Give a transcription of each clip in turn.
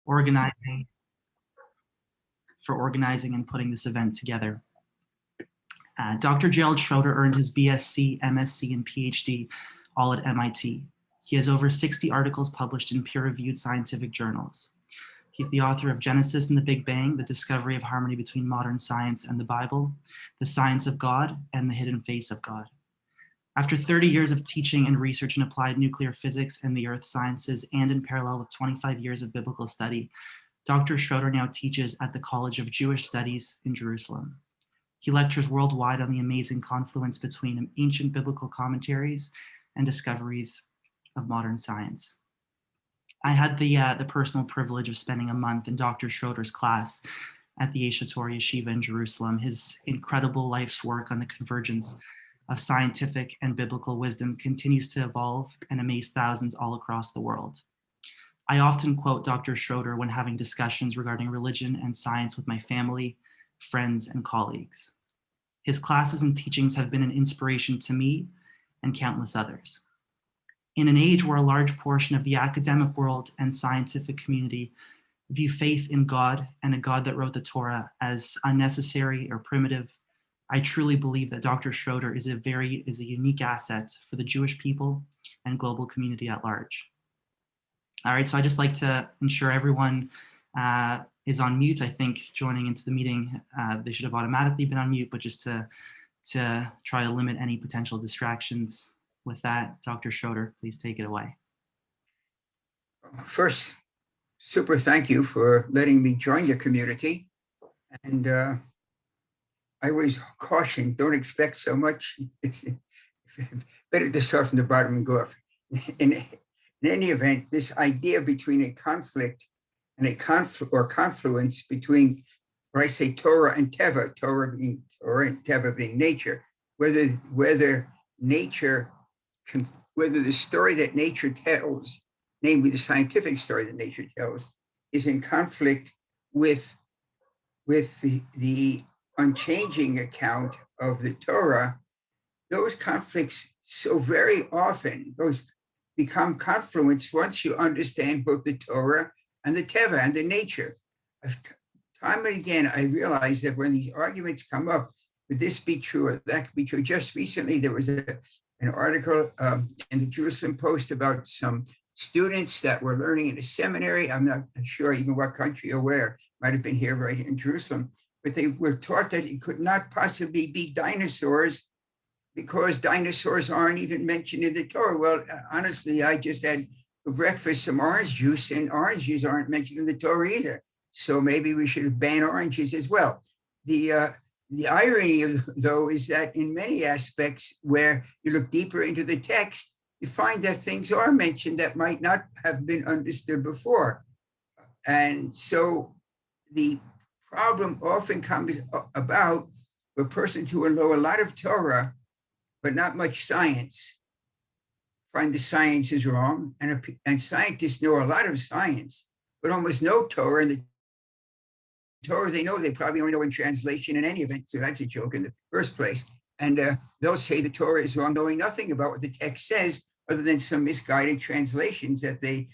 organizing and putting this event together. Dr. Gerald Schroeder earned his BSc, MSc, and PhD all at MIT. He has over 60 articles published in peer-reviewed scientific journals. He's the author of Genesis and the Big Bang, The Discovery of Harmony Between Modern Science and the Bible, The Science of God, and The Hidden Face of God. After 30 years of teaching and research in applied nuclear physics and the earth sciences, and in parallel with 25 years of biblical study, Dr. Schroeder now teaches at the College of Jewish Studies in Jerusalem. He lectures worldwide on the amazing confluence between ancient biblical commentaries and discoveries of modern science. I had the personal privilege of spending a month in Dr. Schroeder's class at the Aish Torah Yeshiva in Jerusalem. His incredible life's work on the convergence of scientific and biblical wisdom continues to evolve and amaze thousands all across the world. I often quote Dr. Schroeder when having discussions regarding religion and science with my family, friends, and colleagues. His classes and teachings have been an inspiration to me and countless others. In an age where a large portion of the academic world and scientific community view faith in God and a God that wrote the Torah as unnecessary or primitive, I truly believe that Dr. Schroeder is a unique asset for the Jewish people and global community at large. All right, so I just like to ensure everyone is on mute. I think joining into the meeting, they should have automatically been on mute, but just to try to limit any potential distractions. With that, Dr. Schroeder, please take it away. First, super thank you for letting me join your community. And I always caution, don't expect so much. It's better to start from the bottom and go up. In any event, this idea between a conflict and a confluence between, or I say Torah and Teva, Torah being Torah and Teva being nature, whether the story that nature tells, namely the scientific story that nature tells, is in conflict with the unchanging account of the Torah, those conflicts so very often, those become confluence once you understand both the Torah and the Teva and the nature. Time and again, I realize that when these arguments come up, would this be true or that could be true? Just recently, there was an article in the Jerusalem Post about some students that were learning in a seminary. I'm not sure even what country or where, might have been here right in Jerusalem, but they were taught that it could not possibly be dinosaurs because dinosaurs aren't even mentioned in the Torah. Well, honestly, I just had for breakfast some orange juice, and orange juice aren't mentioned in the Torah either. So maybe we should ban oranges as well. The irony, though, is that in many aspects where you look deeper into the text, you find that things are mentioned that might not have been understood before. And so the problem often comes about for persons who know a lot of Torah, but not much science, find the science is wrong. And scientists know a lot of science, but almost no Torah. And the Torah they know, they probably only know in translation in any event. So that's a joke in the first place. And they'll say the Torah is wrong, knowing nothing about what the text says, other than some misguided translations that they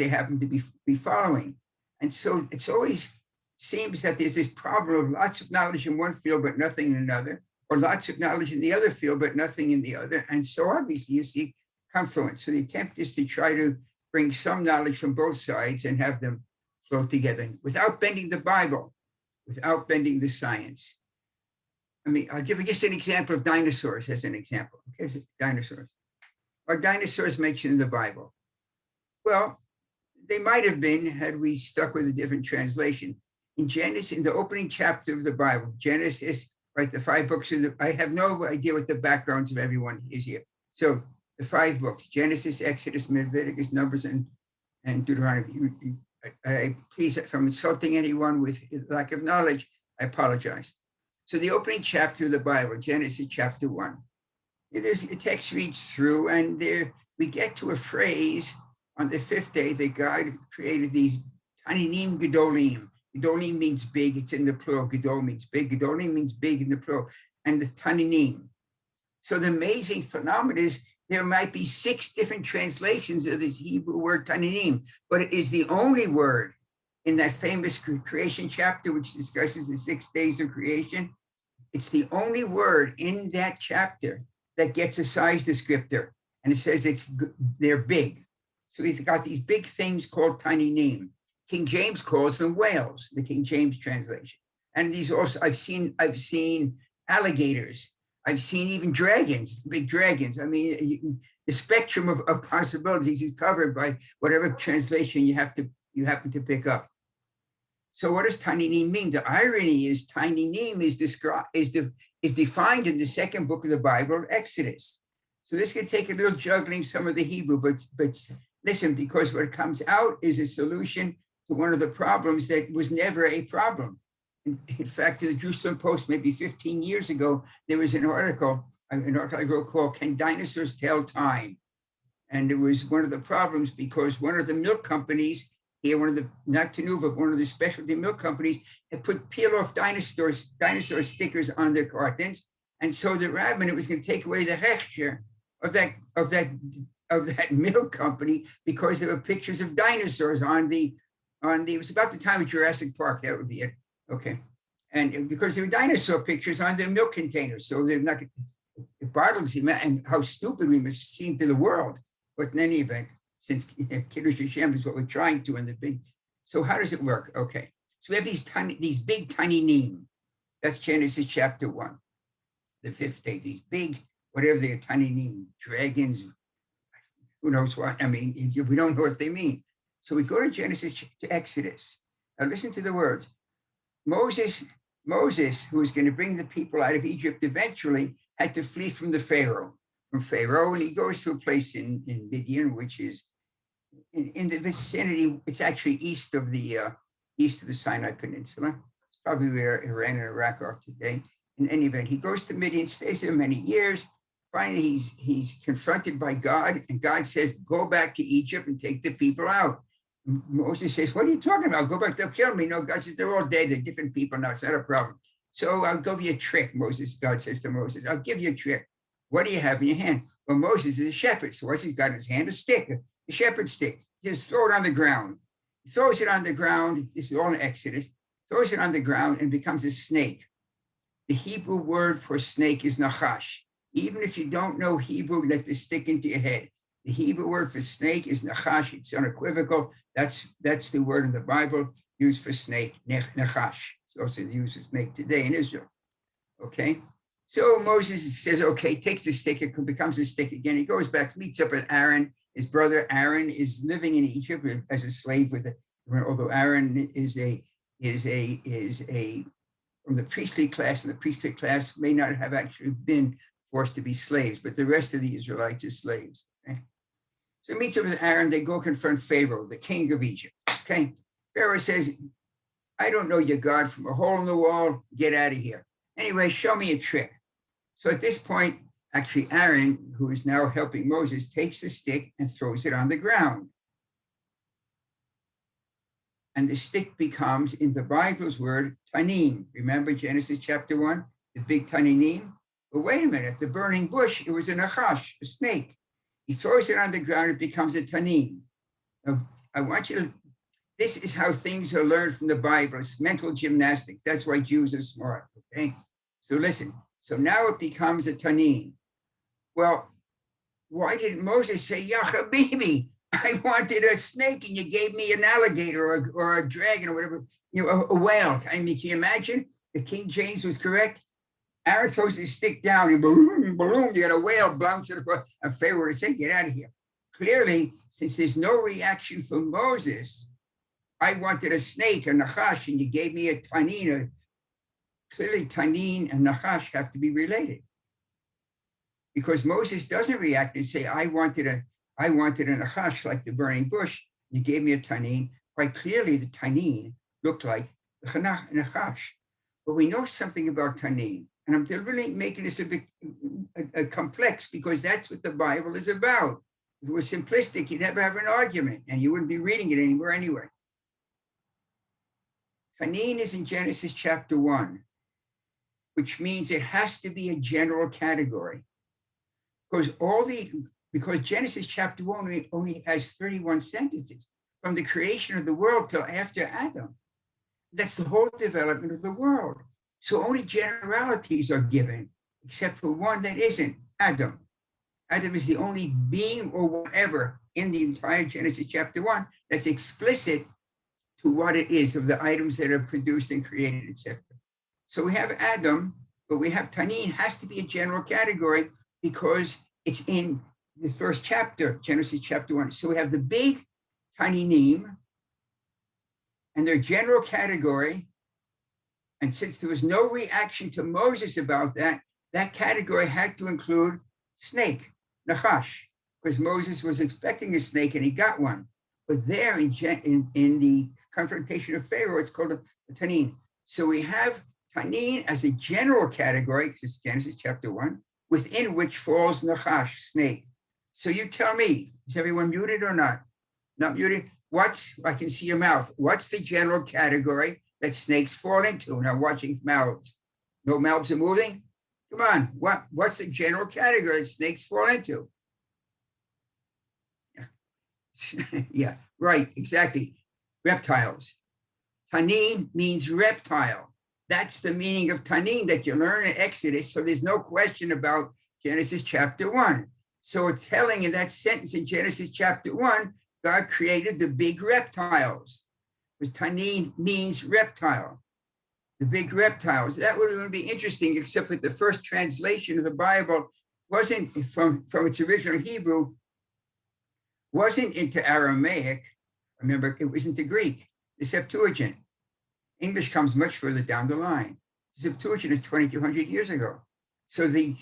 happen to be following. And so it's always seems that there's this problem of lots of knowledge in one field, but nothing in another, or lots of knowledge in the other field, but nothing in the other. And so obviously you see confluence. So the attempt is to try to bring some knowledge from both sides and have them flow together without bending the Bible, without bending the science. I mean, I'll give you just an example of dinosaurs as an example. Okay, dinosaurs. Are dinosaurs mentioned in the Bible? Well, they might have been had we stuck with a different translation. In Genesis, in the opening chapter of the Bible, Genesis, right, the 5 books of I have no idea what the backgrounds of everyone is here. So the 5 books, Genesis, Exodus, Leviticus, Numbers, and Deuteronomy. Please, if I'm insulting anyone with lack of knowledge, I apologize. So the opening chapter of the Bible, Genesis chapter 1. The text reads through, and there we get to a phrase on the 5th day that God created these taninim gedolim. Gedolim means big, it's in the plural. Gedol means big. Gedolim means big in the plural. And the taninim. So the amazing phenomenon is there might be 6 different translations of this Hebrew word taninim, but it is the only word in that famous creation chapter, which discusses the 6 days of creation, it's the only word in that chapter that gets a size descriptor. And it says they're big. So we've got these big things called tiny neem. King James calls them whales, the King James translation. And these also, I've seen alligators. I've seen even dragons, big dragons. I mean, the spectrum of possibilities is covered by whatever translation you happen to pick up. So what does tiny neem mean? The irony is tiny neem is defined in the second book of the Bible, Exodus. So this can take a little juggling some of the Hebrew, but listen, because what comes out is a solution to one of the problems that was never a problem. In fact, in the Jerusalem Post, maybe 15 years ago, there was an article I wrote called "Can Dinosaurs Tell Time?" And it was one of the problems because one of the milk companies here, not Tenuva, one of the specialty milk companies, had put peel-off dinosaur stickers on their cartons, and so the rabbinate was going to take away the hechsher of that milk company because there were pictures of dinosaurs on the. It was about the time of Jurassic Park. That would be it. Okay, and because there were dinosaur pictures on their milk containers, so they're not. It bothers me, and how stupid we must seem to the world. But in any event, since Kiddush Hashem is what we're trying to in the big. So how does it work? Okay, so we have these big tiny neem. That's Genesis chapter 1, the 5th day. These big, whatever they're, tiny neem, dragons, who knows what? I mean, we don't know what they mean. So we go to Genesis to Exodus. Now listen to the words. Moses, who was going to bring the people out of Egypt eventually, had to flee from Pharaoh, and he goes to a place in Midian, which is in the vicinity. It's actually east of the Sinai Peninsula. It's probably where Iran and Iraq are today. In any event, he goes to Midian, stays there many years. Finally, he's confronted by God, and God says, "Go back to Egypt and take the people out." Moses says, "What are you talking about? Go back, they'll kill me." No, God says, "They're all dead. They're different people now. It's not a problem." So I'll give you a trick, God says to Moses. "I'll give you a trick. What do you have in your hand?" Well, Moses is a shepherd. So what's he got in his hand? A stick, a shepherd's stick. Just throw it on the ground. He throws it on the ground. This is all in Exodus. Throws it on the ground and becomes a snake. The Hebrew word for snake is nachash. Even if you don't know Hebrew, let this stick into your head. The Hebrew word for snake is nachash. It's unequivocal. That's the word in the Bible used for snake, nachash. It's also used for snake today in Israel. Okay? So Moses says, okay, takes the stick, it becomes a stick again. He goes back, meets up with Aaron. His brother Aaron is living in Egypt as a slave although Aaron is from the priestly class, and the priestly class may not have actually been forced to be slaves, but the rest of the Israelites are slaves. Okay? So he meets up with Aaron. They go confront Pharaoh, the king of Egypt. Okay, Pharaoh says, "I don't know your God from a hole in the wall. Get out of here. Anyway, show me a trick." So at this point, actually, Aaron, who is now helping Moses, takes the stick and throws it on the ground. And the stick becomes, in the Bible's word, tanim. Remember Genesis chapter 1, the big tiny neem? But wait a minute, the burning bush, it was a nachash, a snake. He throws it on the ground, it becomes a tanim. Now, I want you to, this is how things are learned from the Bible. It's mental gymnastics. That's why Jews are smart, okay? So listen, so now it becomes a tanim. Well, why didn't Moses say, "Ya habibi, I wanted a snake and you gave me an alligator or a dragon or whatever, a whale"? I mean, can you imagine if King James was correct? Aaron throws his stick down and boom, boom, you got a whale bouncing across, and Pharaoh would say, "Get out of here." Clearly, since there's no reaction from Moses, "I wanted a snake, a nachash, and you gave me a tanin." Clearly, tanin and nachash have to be related. Because Moses doesn't react and say, I wanted a nachash like the burning bush. You gave me a tanin. Quite clearly, the tanin looked like the nachash. But we know something about tanin. And I'm deliberately making this a bit complex because that's what the Bible is about. If it was simplistic, you'd never have an argument and you wouldn't be reading it anywhere anyway. Tanin is in Genesis chapter 1, which means it has to be a general category. Because Genesis chapter 1 only has 31 sentences. from the creation of the world till after Adam. That's the whole development of the world. So only generalities are given, except for one that isn't, Adam. Adam is the only being or whatever in the entire Genesis chapter 1 that's explicit to what it is of the items that are produced and created, etc. So we have Adam, but we have Tanin has to be a general category because it's in the first chapter, Genesis chapter 1. So we have the big Taninim and their general category. And since there was no reaction to Moses about that, that category had to include snake, Nachash, because Moses was expecting a snake and he got one. But there in the confrontation of Pharaoh, it's called a Tanin. So we have Tanin as a general category, this is Genesis chapter 1, within which falls Nachash, snake. So you tell me, is everyone muted or not? Not muted? I can see your mouth. What's the general category that snakes fall into? Now watching mouths. No mouths are moving? Come on, what's the general category that snakes fall into? Yeah, yeah, right, exactly. Reptiles. Tanin means reptile. That's the meaning of Tanin that you learn in Exodus. So there's no question about Genesis chapter 1. So it's telling in that sentence in Genesis chapter 1, God created the big reptiles. Because Tanin means reptile. The big reptiles. That would be interesting, except that the first translation of the Bible wasn't from its original Hebrew, wasn't into Aramaic. Remember, it was into Greek, the Septuagint. English comes much further down the line. The Septuagint is 2,200 years ago. So the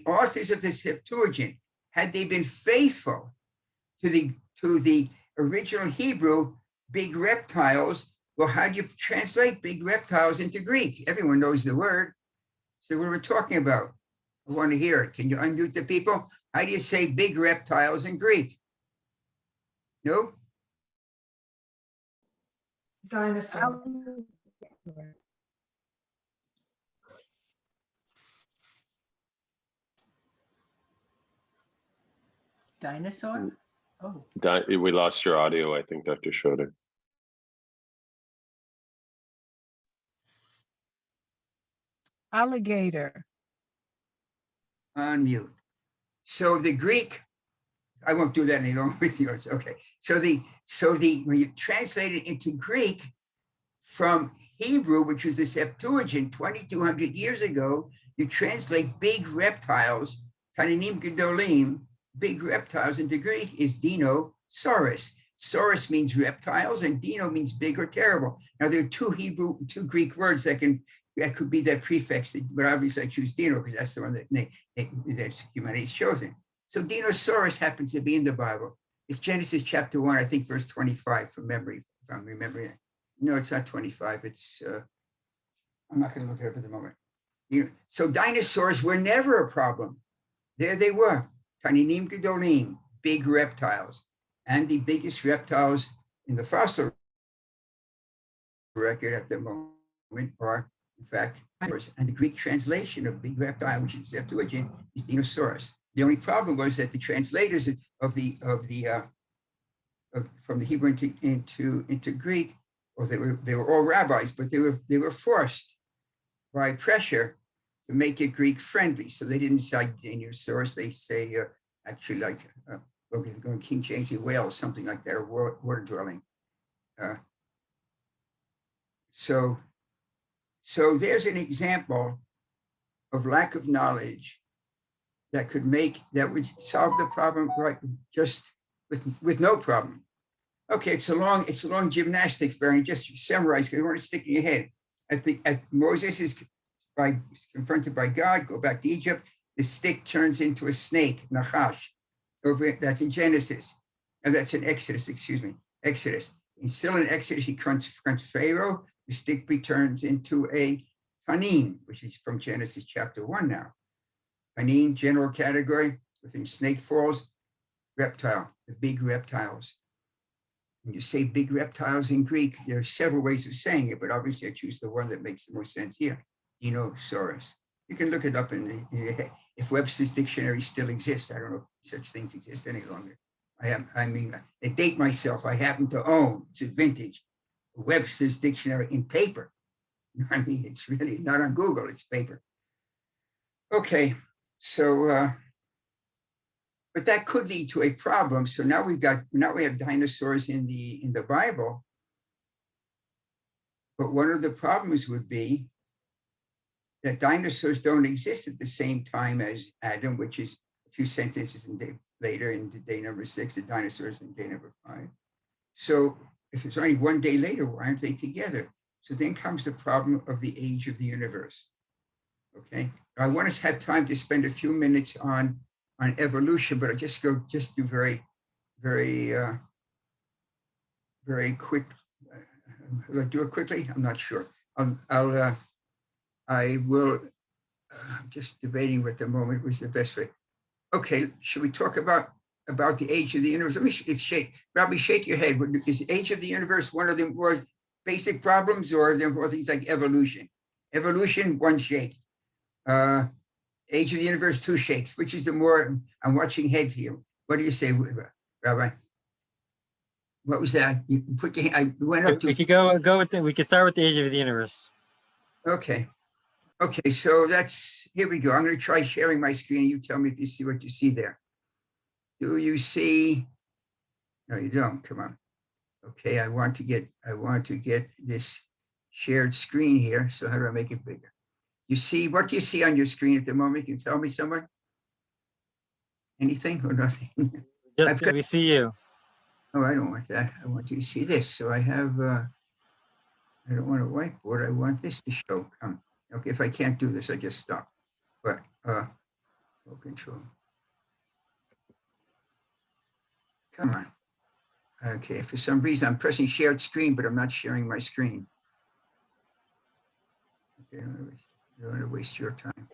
authors of the Septuagint, had they been faithful to the original Hebrew, big reptiles, well, how do you translate big reptiles into Greek? Everyone knows the word. So what we're talking about, I want to hear it. Can you unmute the people? How do you say big reptiles in Greek? No? Dinosaur. Dinosaur? Oh. We lost your audio, I think, Dr. Schroeder. Alligator. Unmute. So the Greek, I won't do that any longer with yours. Okay. So when you translate it into Greek from Hebrew, which was the Septuagint 2,200 years ago, you translate big reptiles, Taninim Gedolim, big reptiles into Greek is Dinosaurs. Saurus means reptiles and Dino means big or terrible. Now there are two Greek words that could be that prefix, but obviously I choose Dino because that's the one that humanity's chosen. So Dinosaurus happens to be in the Bible. It's Genesis chapter 1, I think verse 25 from memory, if I'm remembering it. No, it's not 25. It's, I'm not going to look it up at the moment. So dinosaurs were never a problem. There they were, Taninim Gedolim, big reptiles. And the biggest reptiles in the fossil record at the moment are, in fact, dinosaurs. And the Greek translation of big reptile, which is Septuagint, is Dinosaurus. The only problem was that the translators from the Hebrew into Greek, or they were all rabbis, but they were forced by pressure to make it Greek friendly. So they didn't say Dinosaurus, they say actually like going King James whale, something like that, or water dwelling. So there's an example of lack of knowledge that would solve the problem right just with no problem. Okay, it's a long gymnastics, Barry. Just summarize because you want to stick in your head. At Moses is confronted by God, go back to Egypt. The stick turns into a snake, Nachash. That's in Genesis. And that's in Exodus, excuse me. Exodus. And still in Exodus, he confronts Pharaoh. The stick returns into a Tanin, which is from Genesis chapter 1 now. Tanin, general category, within snake falls, reptile, the big reptiles. When you say big reptiles in Greek, there are several ways of saying it, but obviously I choose the one that makes the most sense here, Dinosaurus. You can look it up if Webster's dictionary still exists. I don't know if such things exist any longer. I mean, I date myself. I happen to own, it's a vintage, Webster's Dictionary in paper. I mean, it's really not on Google, it's paper. Okay, so, but that could lead to a problem. So now we have dinosaurs in the Bible. But one of the problems would be that dinosaurs don't exist at the same time as Adam, which is a few sentences later in day number 6, the dinosaurs in day number 5. So if it's only one day later, why aren't they together? So then comes the problem of the age of the universe. Okay, I want to have time to spend a few minutes on evolution, but I'll just do very quick. Will I do it quickly? I'm not sure. I will. I'm just debating what the moment was the best way. Okay, should we talk about the age of the universe? Let me Robbie, shake your head. Is the age of the universe one of the more basic problems, or are there more things like evolution? Evolution, one shake. Age of the universe, 2 shakes. Which is the more? I'm watching heads here. What do you say, Rabbi? What was that? You put your hand. I went up to. We could go with it. We could start with the age of the universe. Okay. Okay, so here we go. I'm going to try sharing my screen and you tell me if you see what you see there. Do you see? No, you don't. Come on. Okay, I want to get this shared screen here. So how do I make it bigger? What do you see on your screen at the moment? Can you tell me, someone? Anything or nothing? Just we see you. Oh, I don't want that. I want you to see this. So I have, I don't want a whiteboard. I want this to show. Okay, if I can't do this, I just stop. But, full control. Come on. Okay, for some reason, I'm pressing shared screen, but I'm not sharing my screen. Okay, I don't want to waste your time.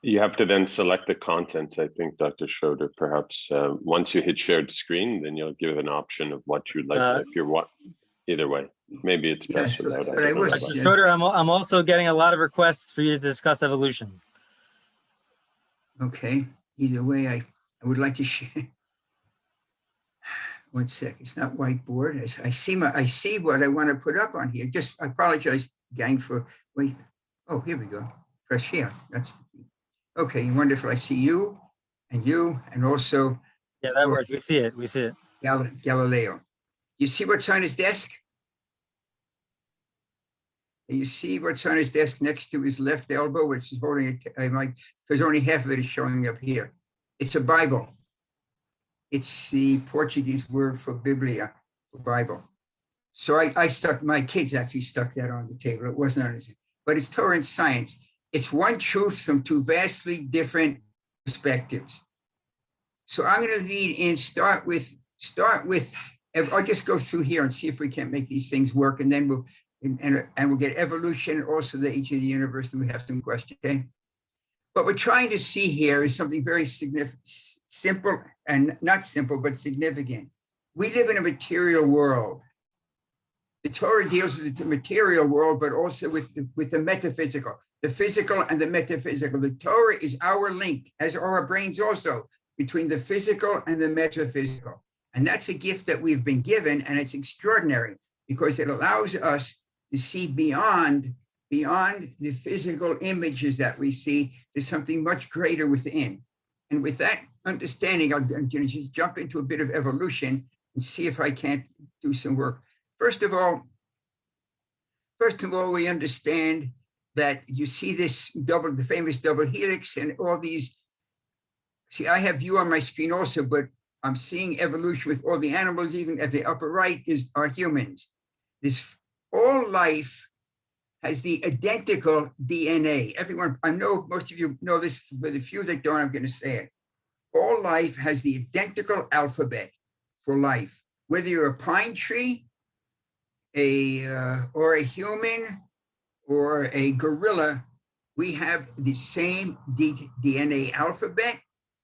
You have to then select the content, I think, Dr. Schroeder. Perhaps once you hit shared screen, then you'll give an option of what you'd like. If you're either way, maybe it's best without. But I was. Dr. Schroeder, I'm also getting a lot of requests for you to discuss evolution. Okay. Either way, I would like to share. 1 sec. It's not whiteboard. I see what I want to put up on here. I apologize, gang, for wait. Oh, here we go. Press share. That's the key. Okay, wonderful. I see you, and also. Yeah, that works. We see it. Galileo. You see what's on his desk? You see what's on his desk next to his left elbow, which is holding a mic, because only half of it is showing up here. It's a Bible. It's the Portuguese word for Biblia, for Bible. So my kids actually stuck that on the table. It wasn't on his, but it's Torah and science. It's one truth from 2 vastly different perspectives. So I'm going to lead in, start with, I'll just go through here and see if we can't make these things work. And then we'll get evolution, also the age of the universe, and we have some questions, okay? What we're trying to see here is something very simple, and not simple, but significant. We live in a material world. The Torah deals with the material world, but also with the metaphysical, the physical and the metaphysical. The Torah is our link, as are our brains also, between the physical and the metaphysical. And that's a gift that we've been given, and it's extraordinary because it allows us to see beyond the physical images that we see. There's something much greater within. And with that understanding, I'm going to just jump into a bit of evolution and see if I can't do some work. First of all, we understand that you see the famous double helix and all these. See, I have you on my screen also, but I'm seeing evolution with all the animals, even at the upper right are humans. All life has the identical DNA. Everyone, I know most of you know this, for the few that don't, I'm going to say it. All life has the identical alphabet for life. Whether you're a pine tree, or a human, or a gorilla, we have the same DNA alphabet.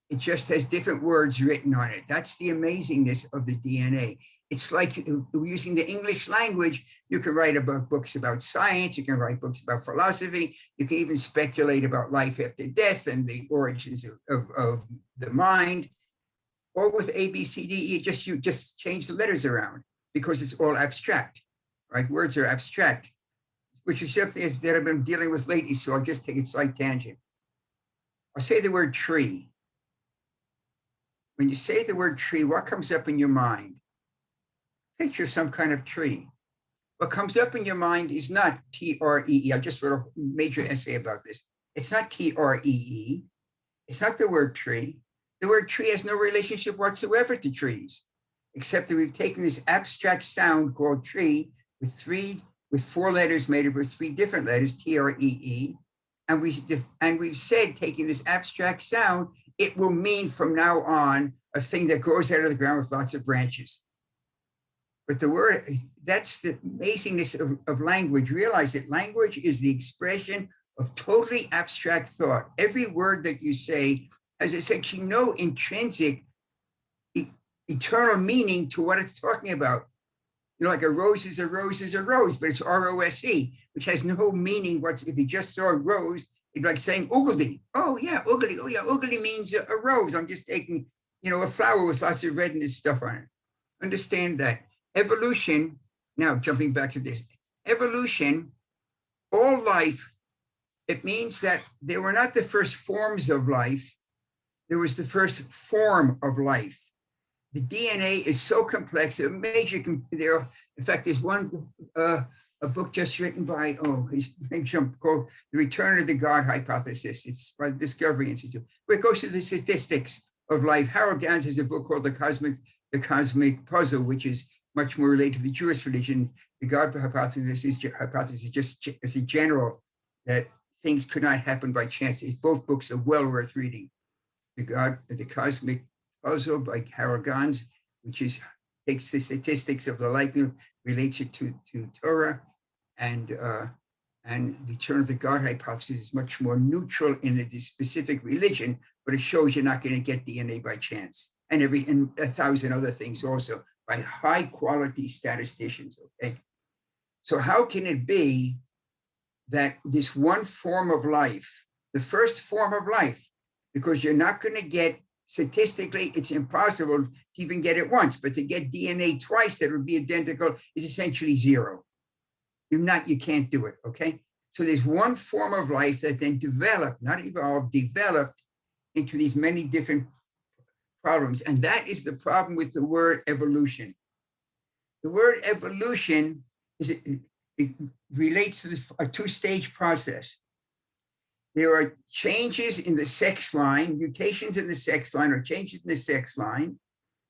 It just has different words written on it. That's the amazingness of the DNA. It's like using the English language. You can write about books about science. You can write books about philosophy. You can even speculate about life after death and the origins of the mind. or with A, B, C, D, E, you just change the letters around because it's all abstract, right? Words are abstract, which is something that I've been dealing with lately, so I'll just take a slight tangent. I'll say the word tree. When you say the word tree, what comes up in your mind? Picture some kind of tree. What comes up in your mind is not T-R-E-E. I just wrote a major essay about this. It's not T-R-E-E. It's not the word tree. The word tree has no relationship whatsoever to trees, except that we've taken this abstract sound called tree with 4 letters made up of 3 different letters, T-R-E-E, and we've said, taking this abstract sound, it will mean from now on a thing that grows out of the ground with lots of branches. But the word, that's the amazingness of language. Realize that language is the expression of totally abstract thought. Every word that you say has essentially no intrinsic eternal meaning to what it's talking about. You know, like a rose is a rose is a rose, but it's R-O-S-E, which has no meaning. If you just saw a rose, it'd be like saying oogly. Oh yeah, oogly. Oh yeah, oogly means a rose. I'm just taking, you know, a flower with lots of redness stuff on it. Understand that. Evolution, now jumping back to this, evolution, all life, it means that they were not the first forms of life. There was the first form of life. The DNA is so complex, a major, in fact, there's one, a book just written by, his name jumped, called The Return of the God Hypothesis. It's by the Discovery Institute, where it goes to the statistics of life. Harold Gans has a book called The Cosmic Puzzle, which is much more related to the Jewish religion. The God hypothesis is just as a general, that things could not happen by chance. Both books are well worth reading. The Cosmic Puzzle by Harold Gans, which takes the statistics of the likeness, relates it to Torah, and the Return of the God hypothesis is much more neutral in a specific religion, but it shows you're not going to get DNA by chance, and 1,000 other things also by high quality statisticians. Okay, so how can it be that this one form of life, the first form of life, because you're not going to get, statistically, it's impossible to even get it once, but to get DNA twice that would be identical is essentially 0. You can't do it, okay? So there's one form of life that then developed, not evolved, developed into these many different problems. And that is the problem with the word evolution. The word evolution it relates to a 2-stage process. There are changes in the sex line, mutations in the sex line, or changes in the sex line.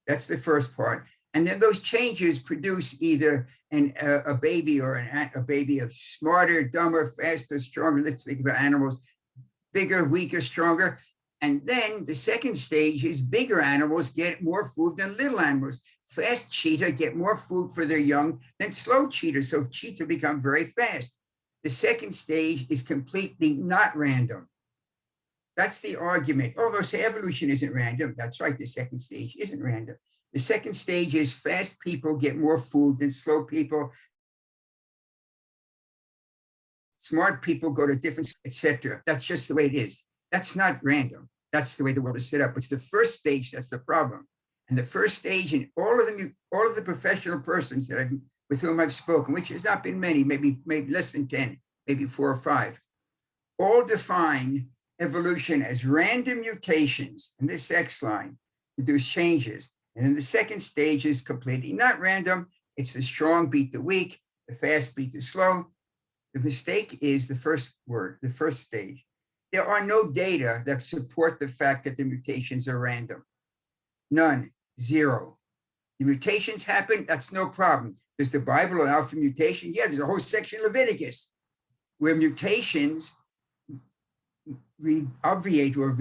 That's the first part. And then those changes produce either a baby or a baby of smarter, dumber, faster, stronger. Let's think about animals, bigger, weaker, stronger. And then the second stage is bigger animals get more food than little animals. Fast cheetah get more food for their young than slow cheetah. So cheetah become very fast. The second stage is completely not random. That's the argument. Oh, they'll say evolution isn't random. That's right, the second stage isn't random. The second stage is fast people get more food than slow people. Smart people go to different, etc. That's just the way it is. That's not random. That's the way the world is set up. It's the first stage that's the problem. And the first stage in all of the professional persons with whom I've spoken, which has not been many, maybe less than 10, maybe 4 or 5, all define evolution as random mutations in the sex line produce changes. And then the second stage is completely not random. It's the strong beat the weak, the fast beat the slow. The mistake is the first word, the first stage. There are no data that support the fact that the mutations are random. None, 0. The mutations happen, that's no problem. Does the Bible allow for mutation? Yeah, there's a whole section in Leviticus where mutations obviate or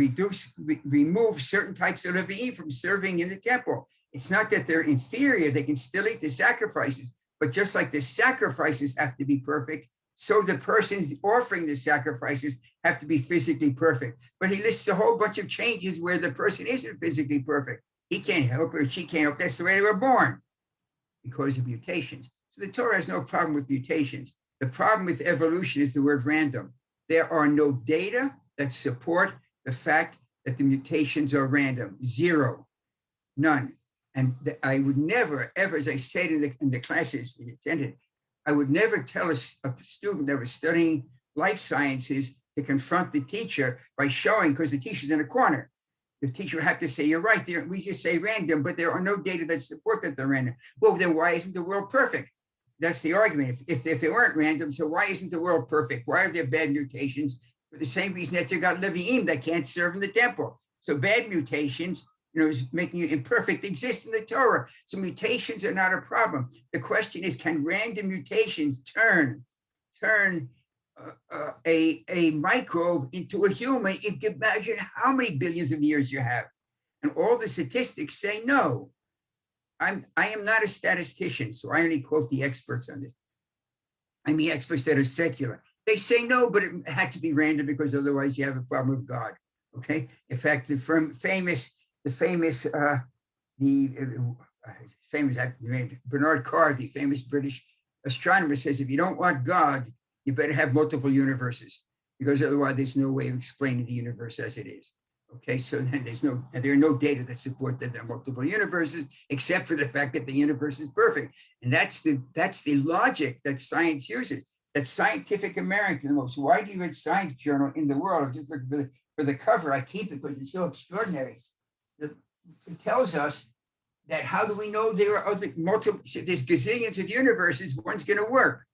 remove certain types of living from serving in the temple. It's not that they're inferior, they can still eat the sacrifices, but just like the sacrifices have to be perfect, so the persons offering the sacrifices have to be physically perfect. But he lists a whole bunch of changes where the person isn't physically perfect. He can't help or she can't help. That's the way they were born, because of mutations. So the Torah has no problem with mutations. The problem with evolution is the word random. There are no data that support the fact that the mutations are random. 0. none. And I would never, ever, as I said in the classes we attended, I would never tell a student that was studying life sciences to confront the teacher by showing, because the teacher's in a corner. The teacher would have to say, you're right, there, we just say random, but there are no data that support that they're random. Well, then why isn't the world perfect? That's the argument. If it weren't random, so why isn't the world perfect? Why are there bad mutations? For the same reason that you got Levi'im that can't serve in the temple. So bad mutations, is making you imperfect, exist in the Torah. So mutations are not a problem. The question is, can random mutations turn a microbe into a human? You can imagine how many billions of years you have. And all the statistics say no. I am not a statistician, so I only quote the experts on this. I mean, experts that are secular. They say no, but it had to be random because otherwise you have a problem with God. Okay. In fact, the famous Bernard Carr, the famous British astronomer, says, if you don't want God, you better have multiple universes, because otherwise there's no way of explaining the universe as it is. Okay, so then there are no data that support that there are multiple universes, except for the fact that the universe is perfect. And that's the logic that science uses. That Scientific American, the most widely read science journal in the world, I'm just looking for the cover, I keep it because it's so extraordinary. It tells us that how do we know there are other multiple, if there's gazillions of universes, one's going to work.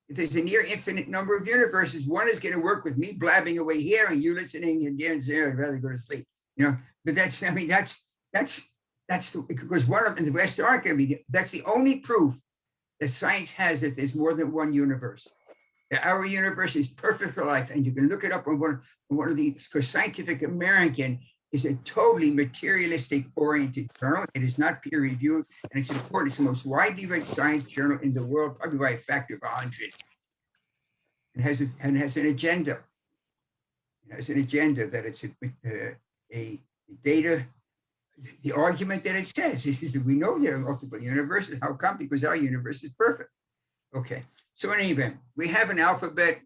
If there's a near infinite number of universes, one is going to work with me blabbing away here and you listening and there and there. I'd rather go to sleep, But that's because one of them, the rest aren't going to be. That's the only proof that science has that there's more than one universe. That our universe is perfect for life, and you can look it up on one of these. Because Scientific American is a totally materialistic oriented journal. It is not peer reviewed, and it's important. It's the most widely read science journal in the world, probably by a factor of 100. It has an agenda. It has an agenda that it's a data. The argument that it says is that we know there are multiple universes. How come? Because our universe is perfect. Okay. So in any event, we have an alphabet.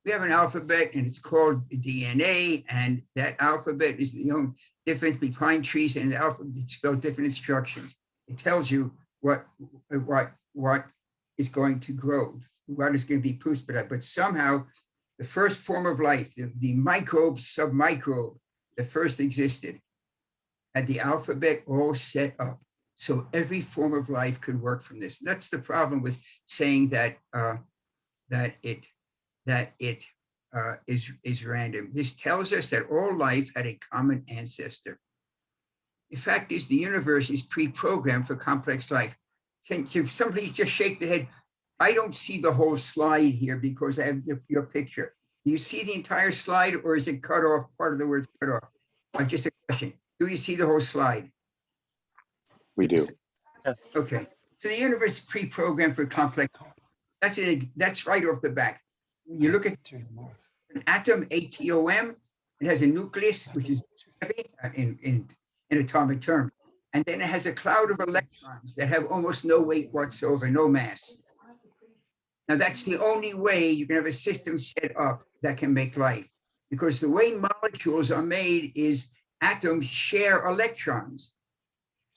We have an alphabet, and it's called DNA, and that alphabet is different between pine trees, and the alphabet spelled different instructions. It tells you what is going to grow, what is going to be produced, but somehow the first form of life, the microbe, submicrobe, that first existed, had the alphabet all set up, so every form of life could work from this. That's the problem with saying that it is random. This tells us that all life had a common ancestor. The fact is, the universe is pre-programmed for complex life. Can somebody just shake the head? I don't see the whole slide here because I have your picture. Do you see the entire slide, or is it cut off? Part of the word's cut off. Just a question. Do you see the whole slide? We do. Okay. So the universe is pre-programmed for complex. That's right off the back. You look at an atom, ATOM, it has a nucleus, which is heavy in atomic terms. And then it has a cloud of electrons that have almost no weight whatsoever, no mass. Now, that's the only way you can have a system set up that can make life. Because the way molecules are made is atoms share electrons.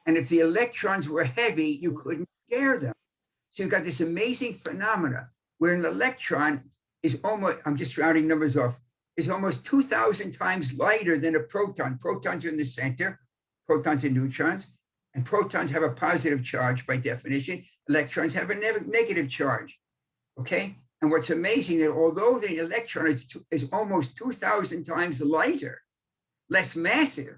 And if the electrons were heavy, you couldn't share them. So you've got this amazing phenomena where an electron is almost, I'm just rounding numbers off, is almost 2,000 times lighter than a proton. Protons are in the center, protons and neutrons, and protons have a positive charge by definition. Electrons have a negative charge, okay? And what's amazing that although the electron is almost 2,000 times lighter, less massive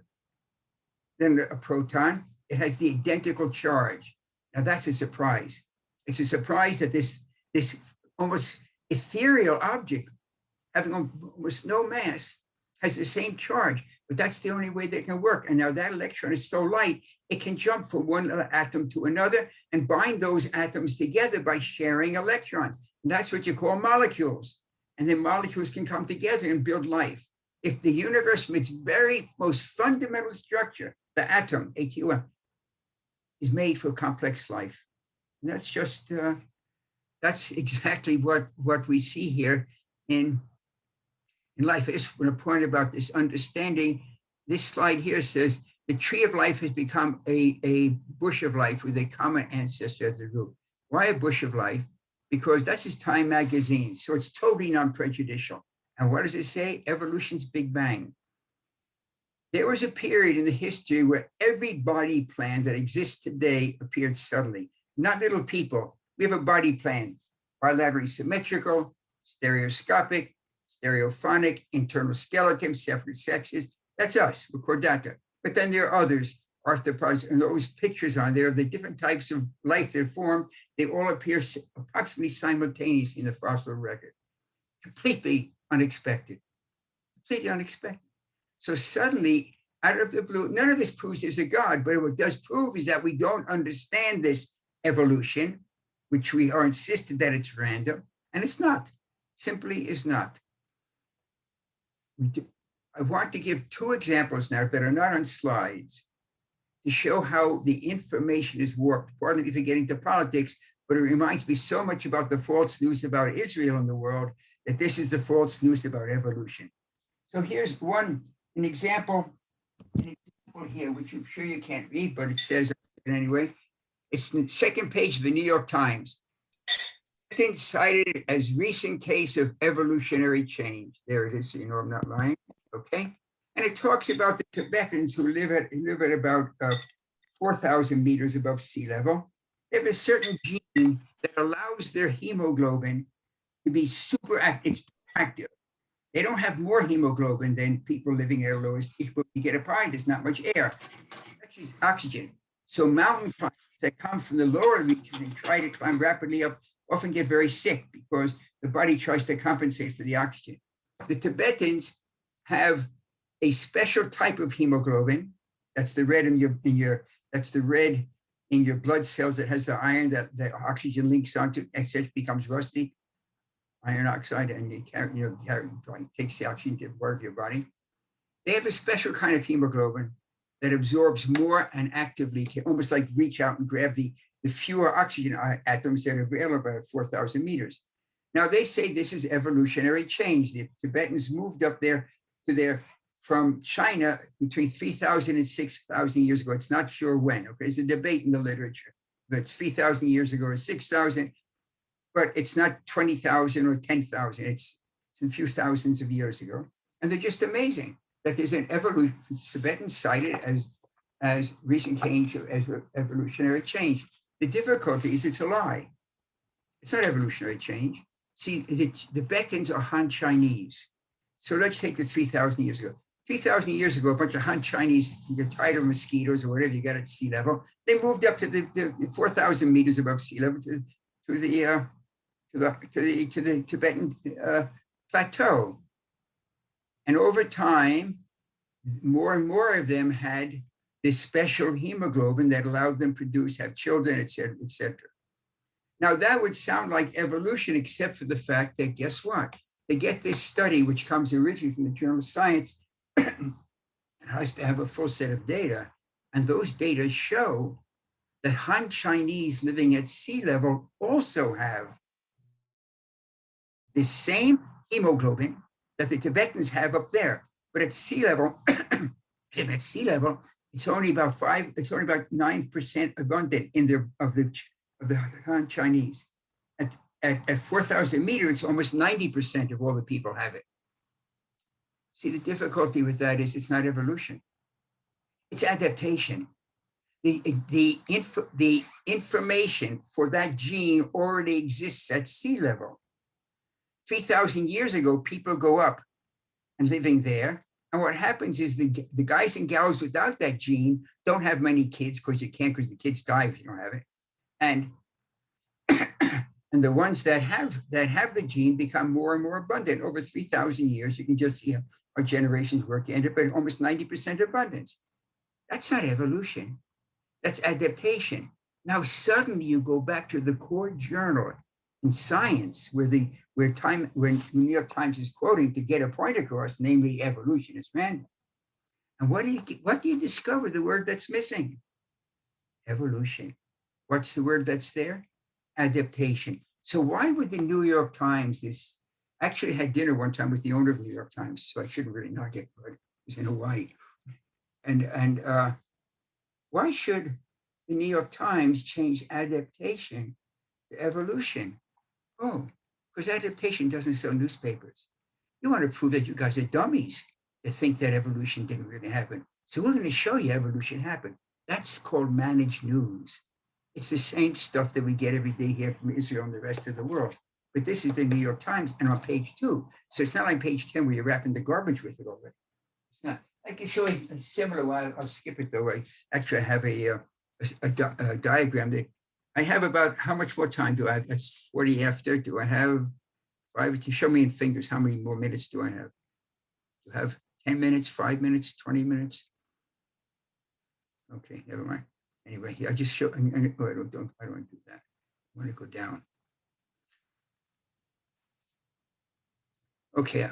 than a proton, it has the identical charge. Now that's a surprise. It's a surprise that this almost ethereal object, having almost no mass, has the same charge, but that's the only way that it can work. And now that electron is so light, it can jump from one atom to another and bind those atoms together by sharing electrons. And that's what you call molecules. And then molecules can come together and build life. If the universe, its very most fundamental structure, the atom, ATOM, is made for complex life. And that's just, that's exactly what we see here in life. I just want to point about this understanding. This slide here says the tree of life has become a bush of life with a common ancestor at the root. Why a bush of life? Because that's his Time magazine. So it's totally non-prejudicial. And what does it say? Evolution's Big Bang. There was a period in the history where every body plan that exists today appeared suddenly. Not little people. We have a body plan, bilaterally symmetrical, stereoscopic, stereophonic, internal skeleton, separate sexes. That's us, we're chordata. But then there are others, arthropods, and those pictures on there, the different types of life that form, they all appear approximately simultaneously in the fossil record. Completely unexpected. Completely unexpected. So suddenly, out of the blue, none of this proves there's a God, but what does prove is that we don't understand this evolution, which we are insisted that it's random, and it's not. Simply is not. I want to give two examples now that are not on slides to show how the information is warped. Pardon me for getting to politics, but it reminds me so much about the false news about Israel in the world that this is the false news about evolution. So here's an example here, which I'm sure you can't read, but it says anyway. It's the second page of the New York Times. It's cited as recent case of evolutionary change. There it is, so you know I'm not lying, okay? And it talks about the Tibetans who live at about 4,000 meters above sea level. They have a certain gene that allows their hemoglobin to be super active. It's active. They don't have more hemoglobin than people living at a lower stage, but you get a pie, there's not much air. Actually, it's oxygen. So mountain climbers that come from the lower regions and try to climb rapidly up often get very sick because the body tries to compensate for the oxygen. The Tibetans have a special type of hemoglobin. That's the red in your blood cells that has the iron that the oxygen links onto, etc. becomes rusty. Iron oxide, and takes the oxygen to part of your body. They have a special kind of hemoglobin that absorbs more and actively can almost like reach out and grab the fewer oxygen atoms that are available at 4,000 meters. Now they say this is evolutionary change. The Tibetans moved up there from China between 3,000 and 6,000 years ago. It's not sure when, okay? There's a debate in the literature, but it's 3,000 years ago or 6,000. But it's not 20,000 or 10,000. It's a few thousands of years ago. And they're just amazing that there's an evolution, Tibetans cited as recent change, as evolutionary change. The difficulty is it's a lie. It's not evolutionary change. See, the Tibetans are Han Chinese. So let's take the 3,000 years ago. 3,000 years ago, a bunch of Han Chinese, you're tired of mosquitoes or whatever you got at sea level. They moved up to the 4,000 meters above sea level to the Tibetan plateau. And over time, more and more of them had this special hemoglobin that allowed them to have children, et cetera, et cetera. Now that would sound like evolution, except for the fact that guess what? They get this study, which comes originally from the Journal of Science, it has to have a full set of data. And those data show that Han Chinese living at sea level also have the same hemoglobin that the Tibetans have up there, but at sea level, it's only about 9% abundant in of the Han Chinese. At 4,000 meters, it's almost 90% of all the people have it. See, the difficulty with that is it's not evolution, it's adaptation. The information for that gene already exists at sea level. 3,000 years ago, people go up and living there. And what happens is the guys and gals without that gene don't have many kids because you can't, because the kids die if you don't have it. And the ones that have the gene become more and more abundant. Over 3,000 years, you can just see how our generations work. You end up at almost 90% abundance. That's not evolution. That's adaptation. Now suddenly you go back to the core journal in science, where New York Times is quoting to get a point across, namely evolution is random. And what do you discover? The word that's missing? Evolution. What's the word that's there? Adaptation. So why would the New York Times, I actually had dinner one time with the owner of the New York Times, so I shouldn't really knock it, but it was in Hawaii. And why should the New York Times change adaptation to evolution? Oh, because adaptation doesn't sell newspapers. You want to prove that you guys are dummies to think that evolution didn't really happen. So we're going to show you evolution happened. That's called managed news. It's the same stuff that we get every day here from Israel and the rest of the world. But this is the New York Times and on page 2. So it's not like page 10 where you're wrapping the garbage with it already. It's not. I can show you a similar one. I'll skip it though. I have a diagram that I have about how much more time do I have? That's 40 after. Do I have 5 to show me in fingers? How many more minutes do I have? Do I have 10 minutes, 5 minutes, 20 minutes? Okay, never mind. Anyway, I just show. I don't want to do that. I want to go down. Okay,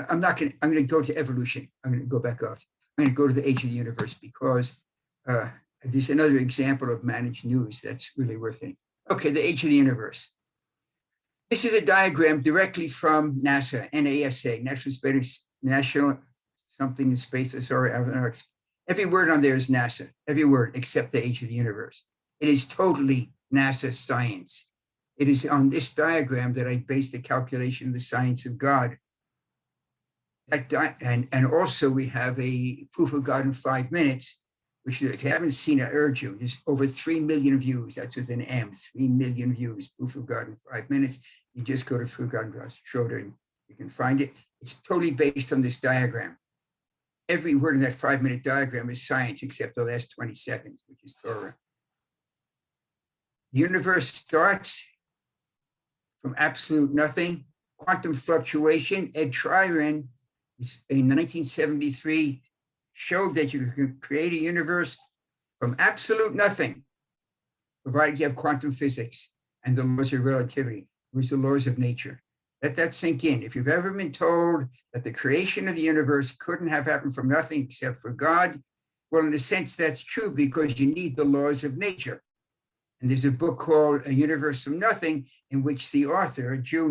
I'm going to go to evolution. I'm going to go back up. I'm going to go to the age of the universe because there's another example of managed news that's really worth it. Okay, the age of the universe. This is a diagram directly from NASA, NASA, National something in Space Authority. Every word on there is NASA, every word except the age of the universe. It is totally NASA science. It is on this diagram that I base the calculation of the science of God. And also we have a proof of God in 5 minutes, which if you haven't seen it, I urge you, there's over 3 million views. That's with an M, 3 million views, proof of God in 5 minutes. You just go to Proof of God and Schroeder and you can find it. It's totally based on this diagram. Every word in that 5-minute diagram is science except the last 20 seconds, which is Torah. The universe starts from absolute nothing. Quantum fluctuation. Ed Tryon in 1973 showed that you can create a universe from absolute nothing, provided you have quantum physics and the laws of relativity, which are the laws of nature. Let that sink in. If you've ever been told that the creation of the universe couldn't have happened from nothing except for God, well, in a sense, that's true because you need the laws of nature. And there's a book called A Universe from Nothing, in which the author, a Jew,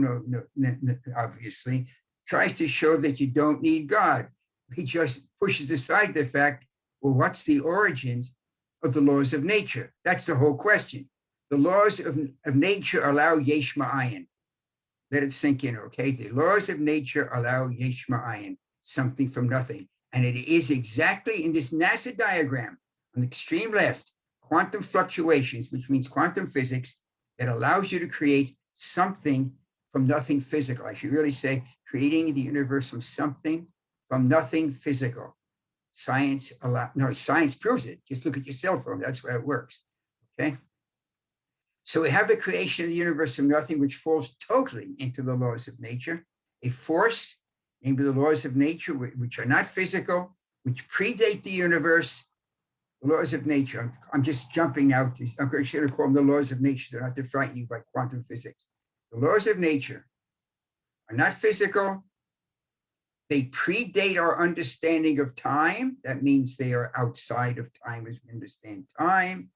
obviously, tries to show that you don't need God. He just pushes aside the fact, well, what's the origins of the laws of nature? That's the whole question. The laws of nature allow yesh ma'ayin. Let it sink in, okay? The laws of nature allow yesh ma'ayin, something from nothing. And it is exactly in this NASA diagram on the extreme left, quantum fluctuations, which means quantum physics, that allows you to create something from nothing physical. I should really say creating the universe from something from nothing physical. Science proves it. Just look at your cell phone. That's where it works, okay? So we have the creation of the universe from nothing, which falls totally into the laws of nature. A force, named the laws of nature, which are not physical, which predate the universe. The laws of nature. I'm just jumping out. I'm going to call them the laws of nature. They're not to frighten you by quantum physics. The laws of nature are not physical. They predate our understanding of time. That means they are outside of time as we understand time.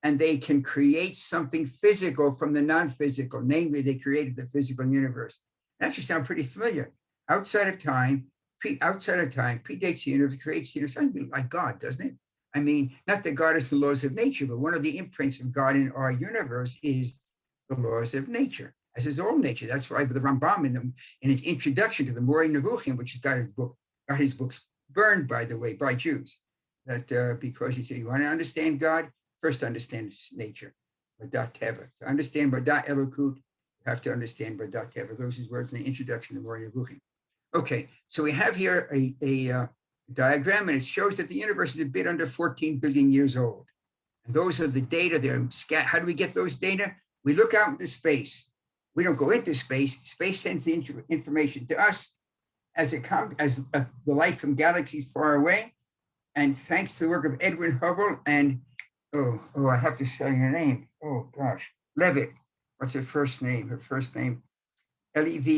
And they can create something physical from the non-physical. Namely, they created the physical universe. That should sound pretty familiar. Outside of time predates the universe, creates the universe. Sounds like God, doesn't it? I mean, not that God is the laws of nature, but one of the imprints of God in our universe is the laws of nature, as is all nature. That's why the Rambam in his introduction to the Moreh Nevuchim, which has got his books burned, by the way, by Jews, that because he said, you want to understand God, first understand nature, Badat Teva. To understand Badat Elokut, you have to understand Badat Teva. Those are his words in the introduction to Moreh Nevuchim. Okay, so we have here a diagram, and it shows that the universe is a bit under 14 billion years old. And those are the data there. How do we get those data? We look out into space. We don't go into space. Space sends the information to us as the light from galaxies far away. And thanks to the work of Edwin Hubble and, I have to say her name. Oh gosh, Leavitt. What's her first name? Her first name, Levitt.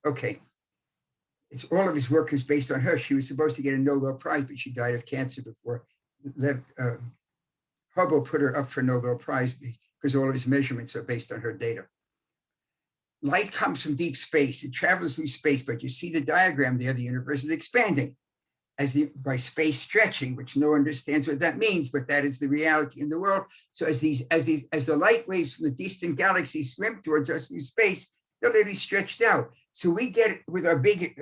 Okay. It's all of his work is based on her. She was supposed to get a Nobel Prize, but she died of cancer before Hubble put her up for a Nobel Prize because all of his measurements are based on her data. light comes from deep space. It travels through space, but you see the diagram there, the universe is expanding by space stretching, which no one understands what that means, but that is the reality in the world. So as the light waves from the distant galaxies swim towards us through space, they're literally stretched out. So we get, with our big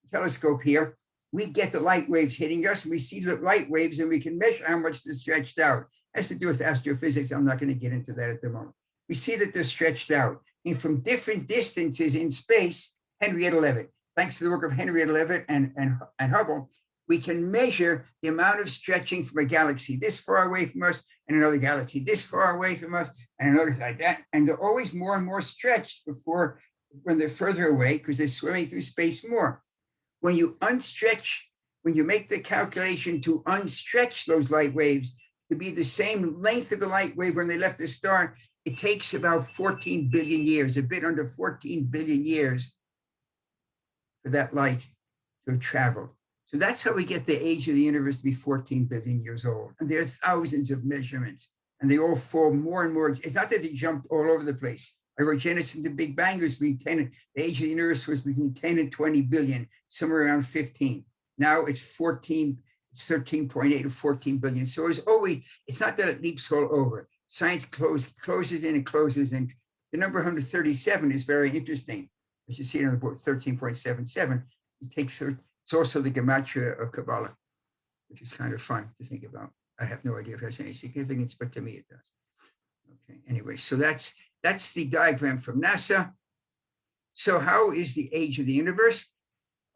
telescope here, we get the light waves hitting us, and we see the light waves, and we can measure how much they're stretched out. It has to do with astrophysics. I'm not going to get into that at the moment. We see that they're stretched out, and from different distances in space, Henrietta Leavitt, thanks to the work of Henrietta Leavitt and Hubble, we can measure the amount of stretching from a galaxy this far away from us and another galaxy this far away from us and another like that. And they're always more and more stretched when they're further away, because they're swimming through space more. When you make the calculation to unstretch those light waves to be the same length of the light wave when they left the star, it takes about 14 billion years, a bit under 14 billion years for that light to have traveled. So that's how we get the age of the universe to be 14 billion years old. And there are thousands of measurements, and they all fall more and more. It's not that they jumped all over the place. I wrote Genesis and the Big Bang was between 10, the age of the universe was between 10 and 20 billion, somewhere around 15. Now it's 14, it's 13.8 or 14 billion. So it's not that it leaps all over. Science closes in and closes in. The number 137 is very interesting. As you see on the board, 13.77. You take it's also the gematria of Kabbalah, which is kind of fun to think about. I have no idea if it has any significance, but to me it does. Okay, anyway, so that's the diagram from NASA. So how is the age of the universe?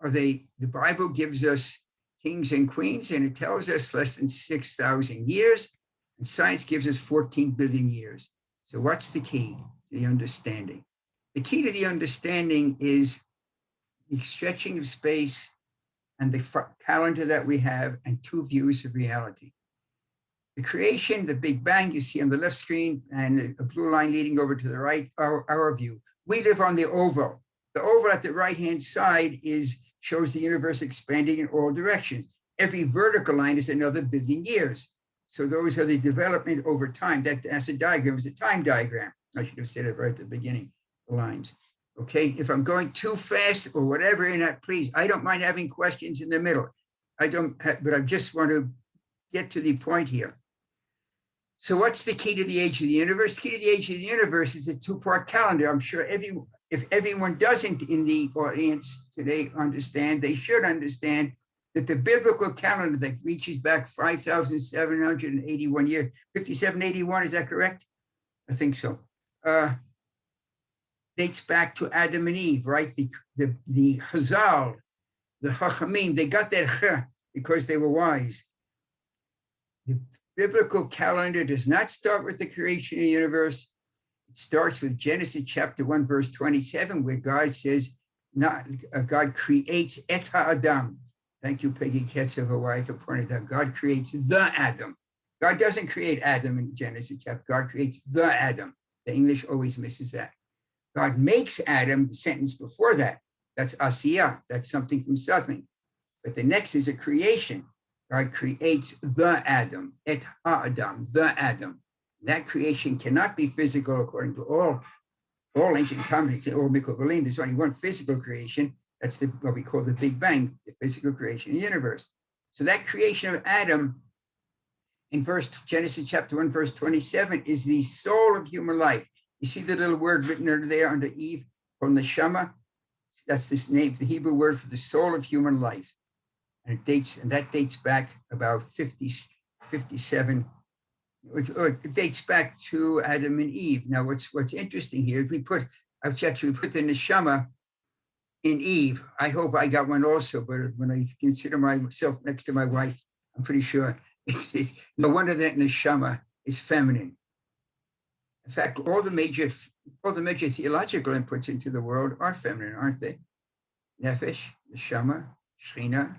The Bible gives us kings and queens, and it tells us less than 6,000 years, and science gives us 14 billion years. So what's the key to the understanding? The key to the understanding is the stretching of space and the calendar that we have, and two views of reality. The creation, the Big Bang, you see on the left screen, and a blue line leading over to the right, our view. We live on the oval. The oval at the right-hand side shows the universe expanding in all directions. Every vertical line is another billion years. So those are the development over time. That's a diagram, it's a time diagram. I should have said it right at the beginning, the lines. Okay, if I'm going too fast or whatever in that, please, I don't mind having questions in the middle. But I just want to get to the point here. So what's the key to the age of the universe? The key to the age of the universe is a two-part calendar. I'm sure if everyone doesn't in the audience today understand, they should understand that the biblical calendar that reaches back 5,781 years, 5781, is that correct? I think so. Dates back to Adam and Eve, right? The Chazal, the Chachamim, they got that ch because they were wise. The biblical calendar does not start with the creation of the universe. It starts with Genesis chapter 1, verse 27, where God says, God creates et ha'adam. Thank you, Peggy Ketzer, her wife, for pointing out. God creates the Adam. God doesn't create Adam in Genesis chapter. God creates the Adam. The English always misses that. God makes Adam, the sentence before that. That's asiyah. That's something from something. But the next is a creation. God creates the Adam, et ha'adam, the Adam. That creation cannot be physical according to all ancient commentaries, all Mikobalim. There's only one physical creation. That's what we call the Big Bang, the physical creation of the universe. So that creation of Adam in Genesis chapter 1, verse 27 is the soul of human life. You see the little word written under there under Eve, from the Neshama? That's this name, the Hebrew word for the soul of human life. And that dates back about 57. It dates back to Adam and Eve. Now, what's interesting here, if we put the Neshama in Eve, I hope I got one also, but when I consider myself next to my wife, I'm pretty sure no wonder that Neshama is feminine. In fact, all the major theological inputs into the world are feminine, aren't they? Nefesh, Neshama, Shechina,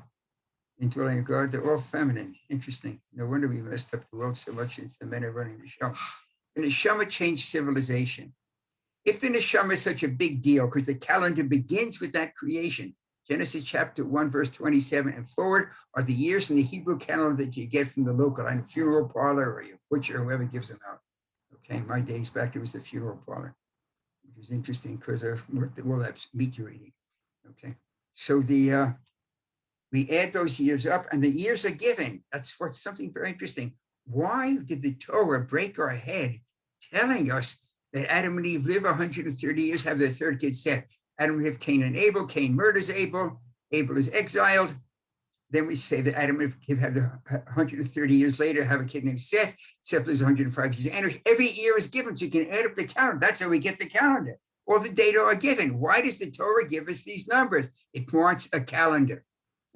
indwelling God, they're all feminine. Interesting. No wonder we messed up the world so much since the men are running the show. The Neshama changed civilization. If the Neshama is such a big deal, because the calendar begins with that creation, Genesis chapter 1, verse 27 and forward are the years in the Hebrew calendar that you get from the local funeral parlor or your butcher or whoever gives them out. Okay, my days back, it was the funeral parlor. which is interesting because of well, that's meteorite. Okay, so we add those years up, and the years are given. That's what's something very interesting. Why did the Torah break our head telling us that Adam and Eve live 130 years, have their third kid Seth? Adam and Eve, Cain and Abel. Cain murders Abel. Abel is exiled. Then we say that Adam and Eve have 130 years later have a kid named Seth. Seth lives 105 years. And every year is given, so you can add up the calendar. That's how we get the calendar. All the data are given. Why does the Torah give us these numbers? It wants a calendar.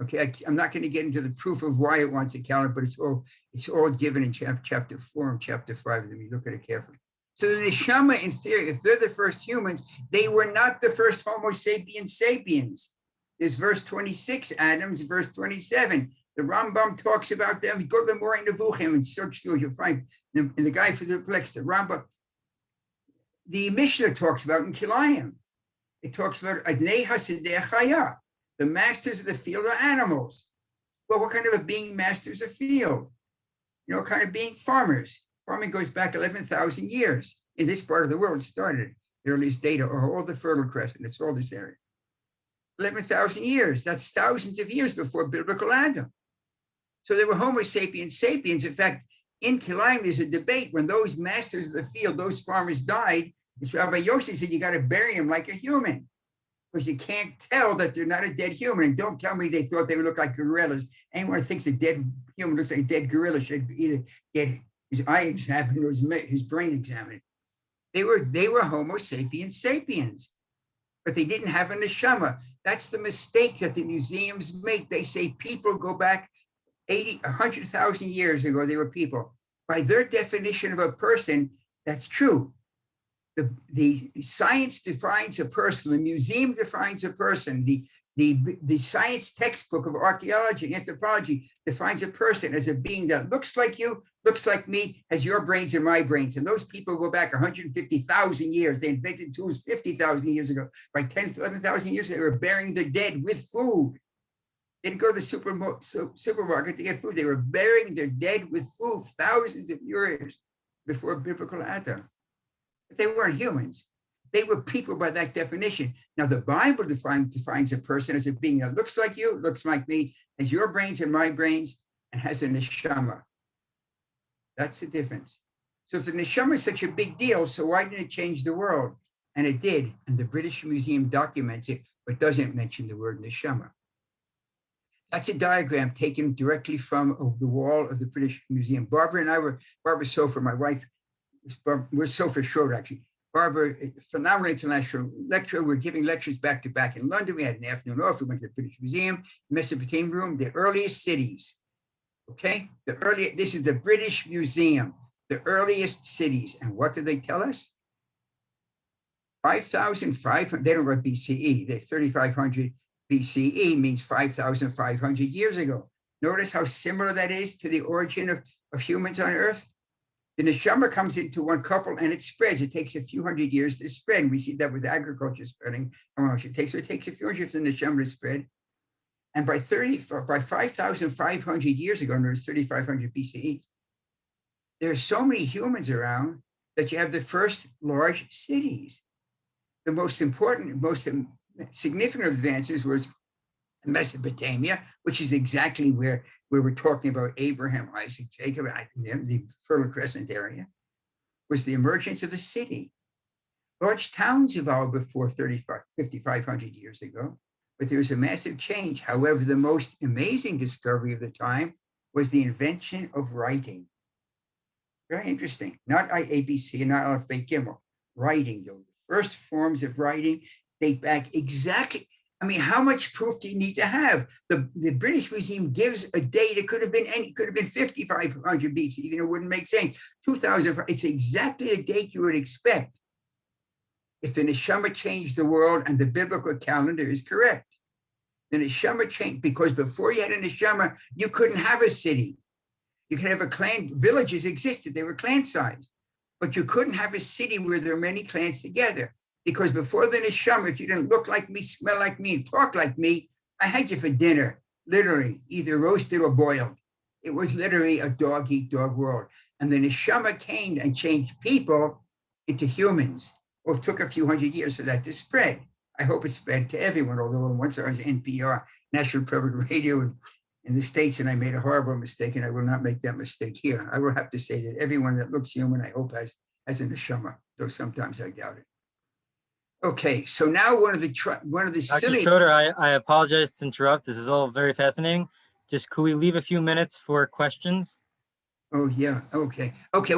Okay, I'm not going to get into the proof of why it wants a calendar, but it's all given in chapter 4 and chapter 5. Let me look at it carefully. So the neshama, in theory, if they're the first humans, they were not the first Homo sapiens sapiens. There's verse 26, Adam's verse 27. The Rambam talks about them. Go to the more in Nevuchim and search through, you'll find in the guy for the perplexed, the Rambam. The Mishnah talks about in Kilayim. It talks about Adnei Hasideh Chaya. The masters of the field are animals. Well, what kind of a being masters a field? You know, kind of being farmers. Farming goes back 11,000 years. In this part of the world, it started. The earliest data are all the Fertile Crescent. It's all this area. 11,000 years. That's thousands of years before biblical Adam. So there were Homo sapiens sapiens. In fact, in Kilayim, there's a debate when those masters of the field, those farmers died. It's Rabbi Yossi said, you got to bury them like a human, because you can't tell that they're not a dead human. And don't tell me they thought they would look like gorillas. Anyone who thinks a dead human looks like a dead gorilla should either get his eye examined or his brain examined. They were Homo sapiens sapiens, but they didn't have a neshama. That's the mistake that the museums make. They say people go back 100,000 years ago, they were people. By their definition of a person, that's true. The science defines a person, the museum defines a person, the science textbook of archaeology and anthropology defines a person as a being that looks like you, looks like me, has your brains and my brains. And those people go back 150,000 years. They invented tools 50,000 years ago. By 10,000, 11,000 years, they were burying their dead with food. They didn't go to the supermarket to get food. They were burying their dead with food thousands of years before biblical Adam. But they weren't humans. They were people by that definition. Now, the Bible defines a person as a being that looks like you, looks like me, has your brains and my brains, and has a neshama. That's the difference. So if the neshama is such a big deal, so why didn't it change the world? And it did. And the British Museum documents it, but doesn't mention the word neshama. That's a diagram taken directly from the wall of the British Museum. Barbara Sofer, my wife, we're Sofer Schroeder, actually. Barbara, phenomenal international lecturer. We're giving lectures back to back in London. We had an afternoon off. We went to the British Museum, Mesopotamian room, the earliest cities. Okay, this is the British Museum, the earliest cities. And what do they tell us? 5,500, they don't write BCE, they're 3,500 BCE means 5,500 years ago. Notice how similar that is to the origin of humans on Earth. The neshama comes into one couple and it spreads. It takes a few hundred years to spread. We see that with agriculture spreading. It takes a few hundred years for the neshama to spread. And by 5,500 years ago, no, it's 3,500 BCE, there are so many humans around that you have the first large cities. The most important, most significant advances was Mesopotamia, which is exactly where we're talking about Abraham, Isaac, Jacob, the Fertile Crescent area, was the emergence of the city. Large towns evolved before 5,500 years ago, but there was a massive change. However, the most amazing discovery of the time was the invention of writing. Very interesting. Not ABC and not Aleph Bet Gimel. Writing, though. The first forms of writing date back exactly. I mean, how much proof do you need to have? The British Museum gives a date. It could have been 5,500 BC, even it wouldn't make sense. 2,000, it's exactly the date you would expect if the neshama changed the world and the biblical calendar is correct. The neshama changed because before you had a neshama, you couldn't have a city. You could have a clan. Villages existed. They were clan-sized. But you couldn't have a city where there are many clans together. Because before the neshama, if you didn't look like me, smell like me, and talk like me, I had you for dinner, literally, either roasted or boiled. It was literally a dog-eat-dog world. And the neshama came and changed people into humans. Or it took a few hundred years for that to spread. I hope it spread to everyone, although once I was NPR, National Public Radio in the States, and I made a horrible mistake, and I will not make that mistake here. I will have to say that everyone that looks human, I hope has a neshama, though sometimes I doubt it. Okay, so now one of the Dr. silly. Schroeder, I apologize to interrupt. This is all very fascinating. Just could we leave a few minutes for questions? Oh yeah, okay. Okay,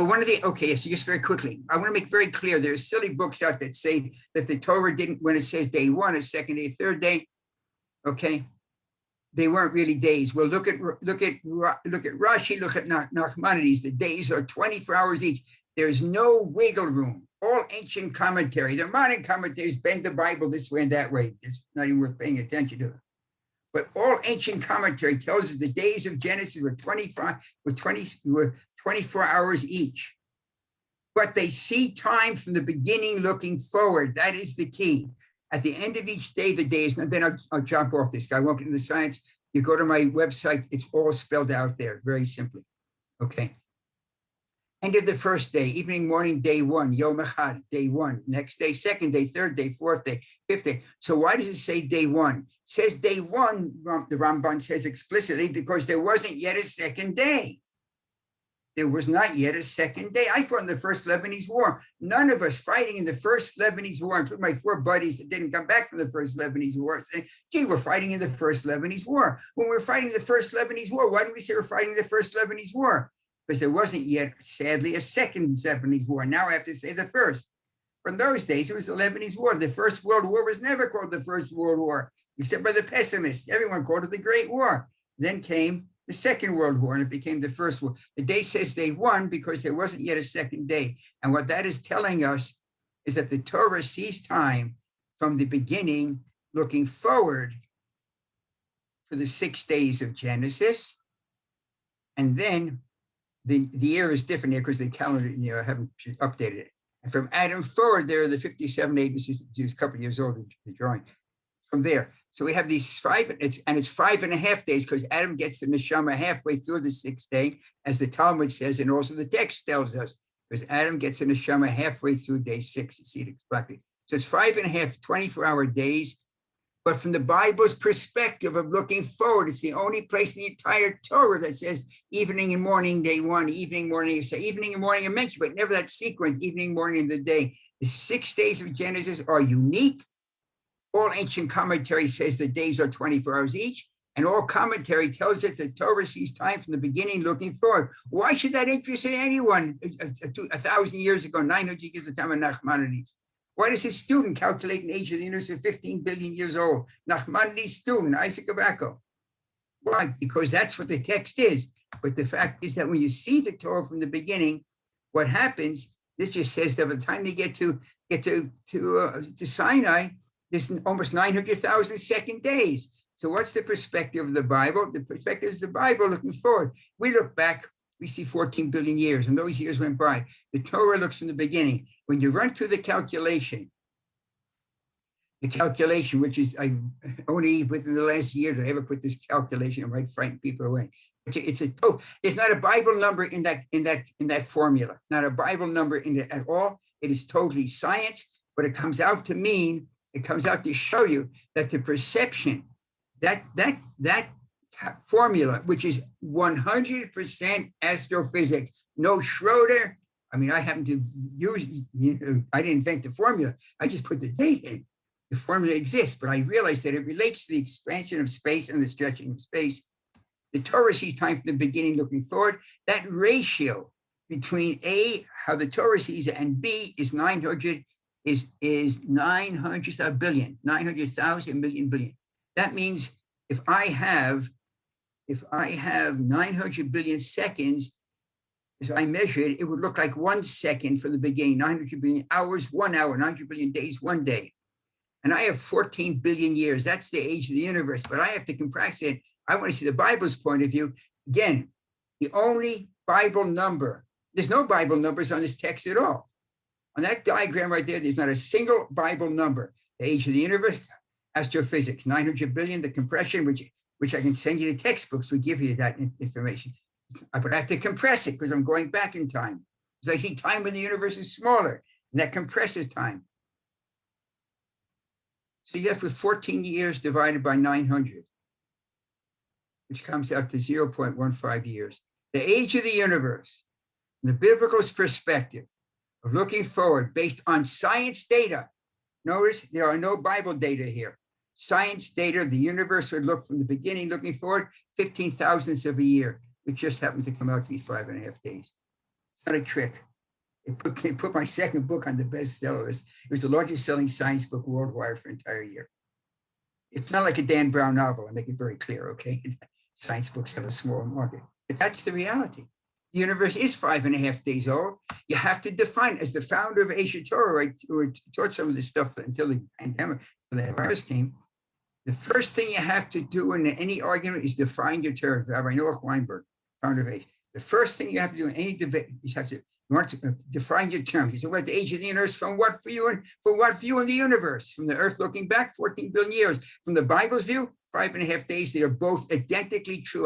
so just very quickly, I want to make very clear, there's silly books out that say that the Torah didn't, when it says day one, a second day, third day, okay, they weren't really days. Well, look at Rashi, look at Nachmanides, the days are 24 hours each. There's no wiggle room. All ancient commentary, the modern commentaries bend the Bible this way and that way. It's not even worth paying attention to. But all ancient commentary tells us the days of Genesis were 24 hours each. But they see time from the beginning looking forward. That is the key. At the end of each day, the days, and then I'll jump off this. I won't get into the science. You go to my website, it's all spelled out there very simply. Okay. End of the first day, evening, morning, day one, Yom Echad, day one. Next day, second day, third day, fourth day, fifth day. So why does it say day one? It says day one, the Ramban says explicitly, because there wasn't yet a second day. There was not yet a second day. I fought in the first Lebanese war. None of us fighting in the first Lebanese war, including my 4 buddies that didn't come back from the first Lebanese war, saying, gee, we're fighting in the first Lebanese war. When we were fighting the first Lebanese war, why didn't we say we're fighting the first Lebanese war? Because there wasn't yet, sadly, a second Lebanese war. Now I have to say the first. From those days, it was the Lebanese War. The First World War was never called the First World War, except by the pessimists. Everyone called it the Great War. Then came the Second World War, and it became the First War. The day says day one because there wasn't yet a second day. And what that is telling us is that the Torah sees time from the beginning, looking forward for the 6 days of Genesis, and then the year is different here because the calendar, haven't updated it. And from Adam forward, there are the 57 ages, a couple of years old, the drawing. From there. So we have these 5, and it's 5.5 days because Adam gets the neshama halfway through the 6th day, as the Talmud says, and also the text tells us, because Adam gets the neshama halfway through day 6. You see it exactly. So it's 5.5 24-hour days. But from the Bible's perspective of looking forward, it's the only place in the entire Torah that says evening and morning, day one, evening, morning. You say evening and morning are mentioned, but never that sequence, evening, morning, and the day. The 6 days of Genesis are unique. All ancient commentary says the days are 24 hours each, and all commentary tells us that Torah sees time from the beginning looking forward. Why should that interest anyone? 1,000 years ago, 900 years of time of Nachmanides. Why does his student calculate an age of the universe of 15 billion years old? Nachmanides' student, Isaac Abako. Why? Because that's what the text is. But the fact is that when you see the Torah from the beginning, what happens? This just says that by the time you get to Sinai, there's almost 900,000 second days. So what's the perspective of the Bible? The perspective is the Bible looking forward. We look back, we see 14 billion years, and those years went by. The Torah looks from the beginning. When you run through the calculation, which is only within the last year did I ever put this calculation, it might frighten people away. There's not a Bible number in that formula, not a Bible number in it at all. It is totally science, but it comes out to show you that the perception, that formula, which is 100% astrophysics, no Schroeder. I mean, I happen to use, I didn't invent the formula. I just put the date in. The formula exists, but I realized that it relates to the expansion of space and the stretching of space. The Torah sees time from the beginning looking forward. That ratio between A, how the Torah sees it, and B is 900, is 900 billion, 900,000 million billion. That means if I have 900 billion seconds, as I measure it, it would look like 1 second from the beginning, 900 billion hours, 1 hour, 900 billion days, 1 day. And I have 14 billion years. That's the age of the universe, but I have to compress it. I want to see the Bible's point of view. Again, the only Bible number, there's no Bible numbers on this text at all. On that diagram right there, there's not a single Bible number. The age of the universe, astrophysics, 900 billion, the compression, which I can send you the textbooks, will give you that information. But I have to compress it because I'm going back in time. Because I see time when the universe is smaller, and that compresses time. So you have for 14 years divided by 900, which comes out to 0.15 years. The age of the universe, from the biblical perspective of looking forward based on science data. Notice there are no Bible data here. Science data, the universe would look from the beginning looking forward 15 thousandths of a year, which just happens to come out to be 5.5 days. It's not a trick. They put my second book on the bestseller list. It was the largest selling science book worldwide for an entire year. It's not like a Dan Brown novel, I make it very clear, okay? Science books have a small market, but that's the reality. The universe is 5.5 days old. You have to define, as the founder of Asia Torah, who taught some of this stuff until the pandemic, when the virus came. The first thing you have to do in any argument is define your terms. Rabbi Noach Weinberg, founder of Asia. The first thing you have to do in any debate is have to define your terms. He said, "What the age of the universe? From what view and for what view in the universe? From the Earth looking back 14 billion years. From the Bible's view, 5.5 days. They are both identically true."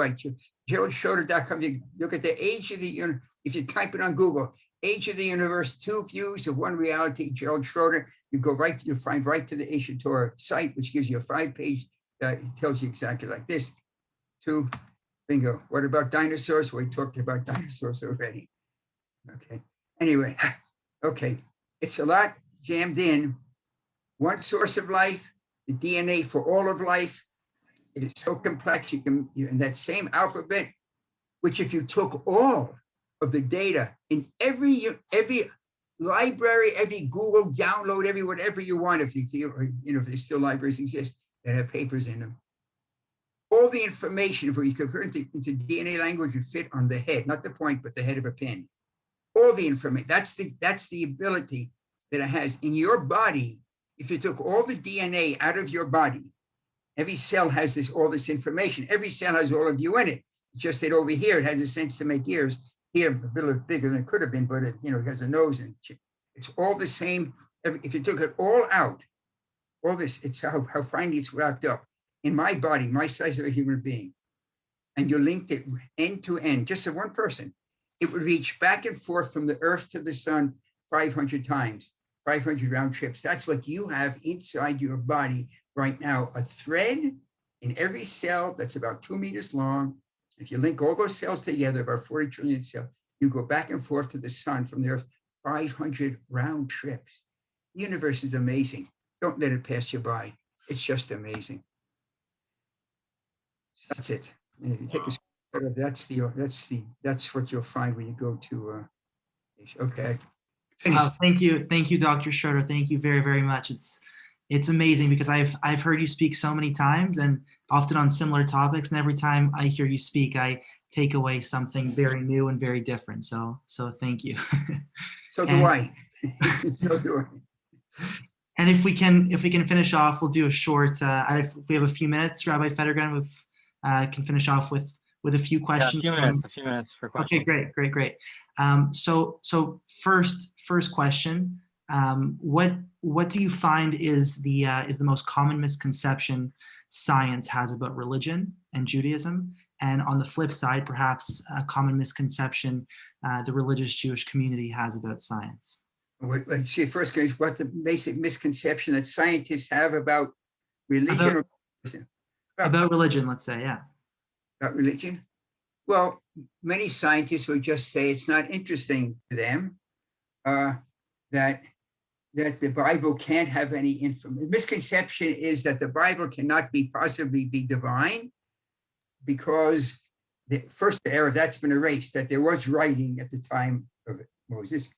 GeraldSchroeder.com. You look at the age of the universe. If you type it on Google, age of the universe, two views of one reality. Gerald Schroeder. You go right. You find right to the Asia Torah site, which gives you a 5-page. It tells you exactly like this. Two. Bingo. What about dinosaurs? We talked about dinosaurs already. Okay. Anyway, okay. It's a lot jammed in. One source of life, the DNA for all of life. It is so complex. In that same alphabet, which if you took all of the data in every library, every Google download, every whatever you want, if if there's still libraries exist that have papers in them. All the information, if you convert it into DNA language, would fit on the head, not the point, but the head of a pin. All the information, that's the ability that it has in your body. If you took all the DNA out of your body, every cell has all this information. Every cell has all of you in it. It's just that over here, it has a sense to make ears. Here, a little bigger than it could have been, but it has a nose and it's all the same. If you took it all out, all this, it's how finely it's wrapped up in my body, my size of a human being, and you linked it end to end, just as one person, it would reach back and forth from the earth to the sun 500 times, 500 round trips. That's what you have inside your body right now, a thread in every cell that's about 2 meters long. If you link all those cells together, about 40 trillion cells, you go back and forth to the sun from the earth 500 round trips. The universe is amazing. Don't let it pass you by. It's just amazing. That's it. And if you take a screenshot, that's what you'll find when you go to. Okay. Thank you, Dr. Schroeder. Thank you very, very much. It's amazing because I've heard you speak so many times and often on similar topics, and every time I hear you speak, I take away something very new and very different. So thank you. So do I. So do I. And if we can finish off, we'll do a short. If we have a few minutes, Rabbi Federgren, can finish off with a few questions. Yeah, a few minutes for questions. Okay, great. So first question. What do you find is the most common misconception science has about religion and Judaism? And on the flip side, perhaps a common misconception the religious Jewish community has about science. Let's see, first, what the basic misconception that scientists have about religion? About religion, let's say, yeah. About religion? Well, many scientists would just say it's not interesting to them that the Bible can't have any information. The misconception is that the Bible cannot possibly be divine because the first error that's been erased, that there was writing at the time of Moses.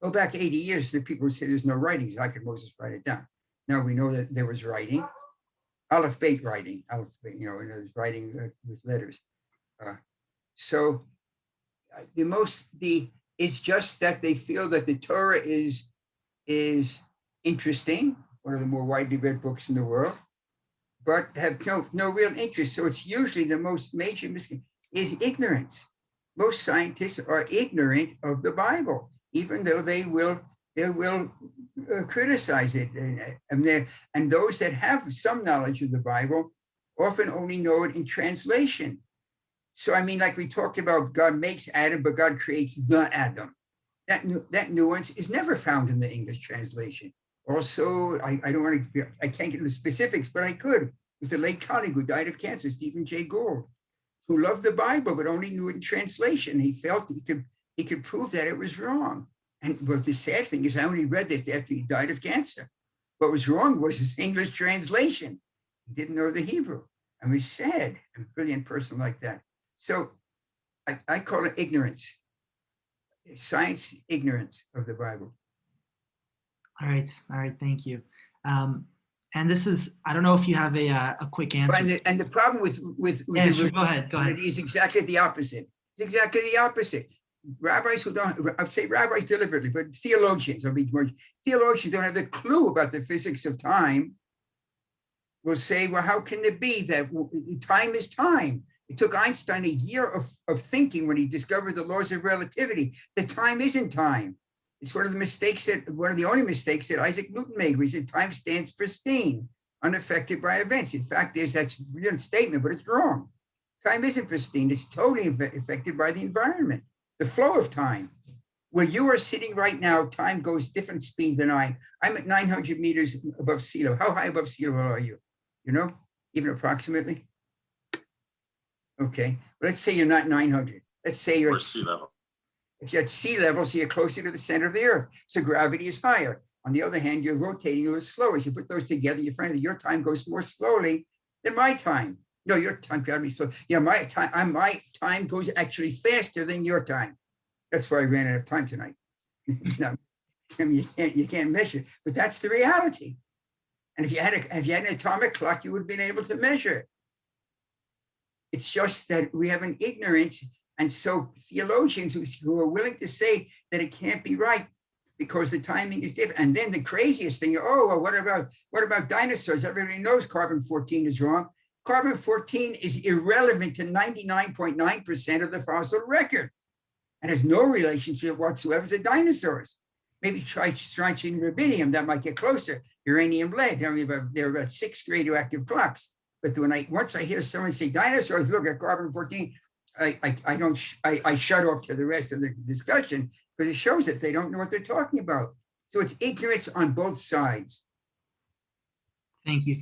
Go back 80 years, the people would say there's no writing. How could Moses write it down? Now we know that there was writing, Aleph Beit writing, and it was writing with letters. So it's just that they feel that the Torah is interesting, one of the more widely read books in the world, but have no real interest. So it's usually the most major misconception is ignorance. Most scientists are ignorant of the Bible, even though they will criticize it. And those that have some knowledge of the Bible often only know it in translation. So, like we talked about, God makes Adam, but God creates the Adam. That nuance is never found in the English translation. Also, I don't want to, I can't get into specifics, but I could, with a late colleague who died of cancer, Stephen J. Gould, who loved the Bible, but only knew it in translation. He felt he could prove that it was wrong. And but the sad thing is I only read this after he died of cancer. What was wrong was his English translation. He didn't know the Hebrew. I mean, sad, a brilliant person like that. So I call it ignorance, science ignorance of the Bible. All right, thank you. And this is, I don't know if you have a quick answer. And the problem with yeah, sure, go ahead. is exactly the opposite. It's exactly the opposite. Rabbis who don't, I'd say rabbis deliberately, but theologians, theologians don't have a clue about the physics of time, will say, well, how can it be that time is time? It took Einstein a year of thinking when he discovered the laws of relativity, that time isn't time. It's one of the only mistakes that Isaac Newton made, where he said time stands pristine, unaffected by events. In fact, that's a brilliant statement, but it's wrong. Time isn't pristine, it's totally affected by the environment, the flow of time. Where you are sitting right now, time goes different speed than I'm at 900 meters above sea level. How high above sea level are you? You know, even approximately? Okay, let's say you're not 900. Let's say you're at sea level. If you're at sea level, so you're closer to the center of the earth, so gravity is higher. On the other hand, you're rotating a little slower. As you put those together, you find that your time goes more slowly than my time. No, your time gotta be slow. Yeah, my time goes actually faster than your time. That's why I ran out of time tonight. No, I mean, you can't measure, but that's the reality. And if you had an atomic clock, you would have been able to measure it. It's just that we have an ignorance. And so theologians who are willing to say that it can't be right because the timing is different. And then the craziest thing, oh, well, what about dinosaurs? Everybody knows carbon-14 is wrong. Carbon-14 is irrelevant to 99.9% of the fossil record and has no relationship whatsoever to dinosaurs. Maybe try strontium and rubidium, that might get closer. Uranium, lead, I mean, there are about 6 radioactive clocks. But once I hear someone say dinosaurs, look at carbon-14, I shut off to the rest of the discussion because it shows that they don't know what they're talking about. So it's ignorance on both sides. Thank you.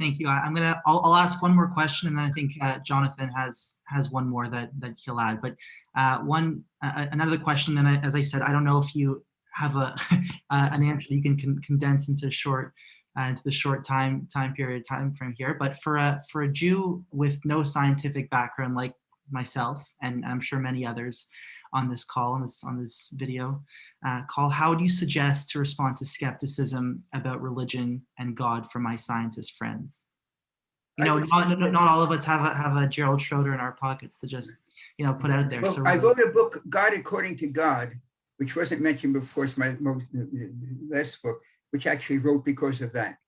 I'll ask one more question, and then I think Jonathan has one more that he'll add. But another question, and as I said, I don't know if you have an answer you can condense into the short time frame here. But for a Jew with no scientific background like myself, and I'm sure many others on this call, on this video call, how would you suggest to respond to skepticism about religion and God from my scientist friends? You know, not all of us have a Gerald Schroeder in our pockets to just, put out there. Well, so I wrote a book, God According to God, which wasn't mentioned before. It's my last book, which I actually wrote because of that.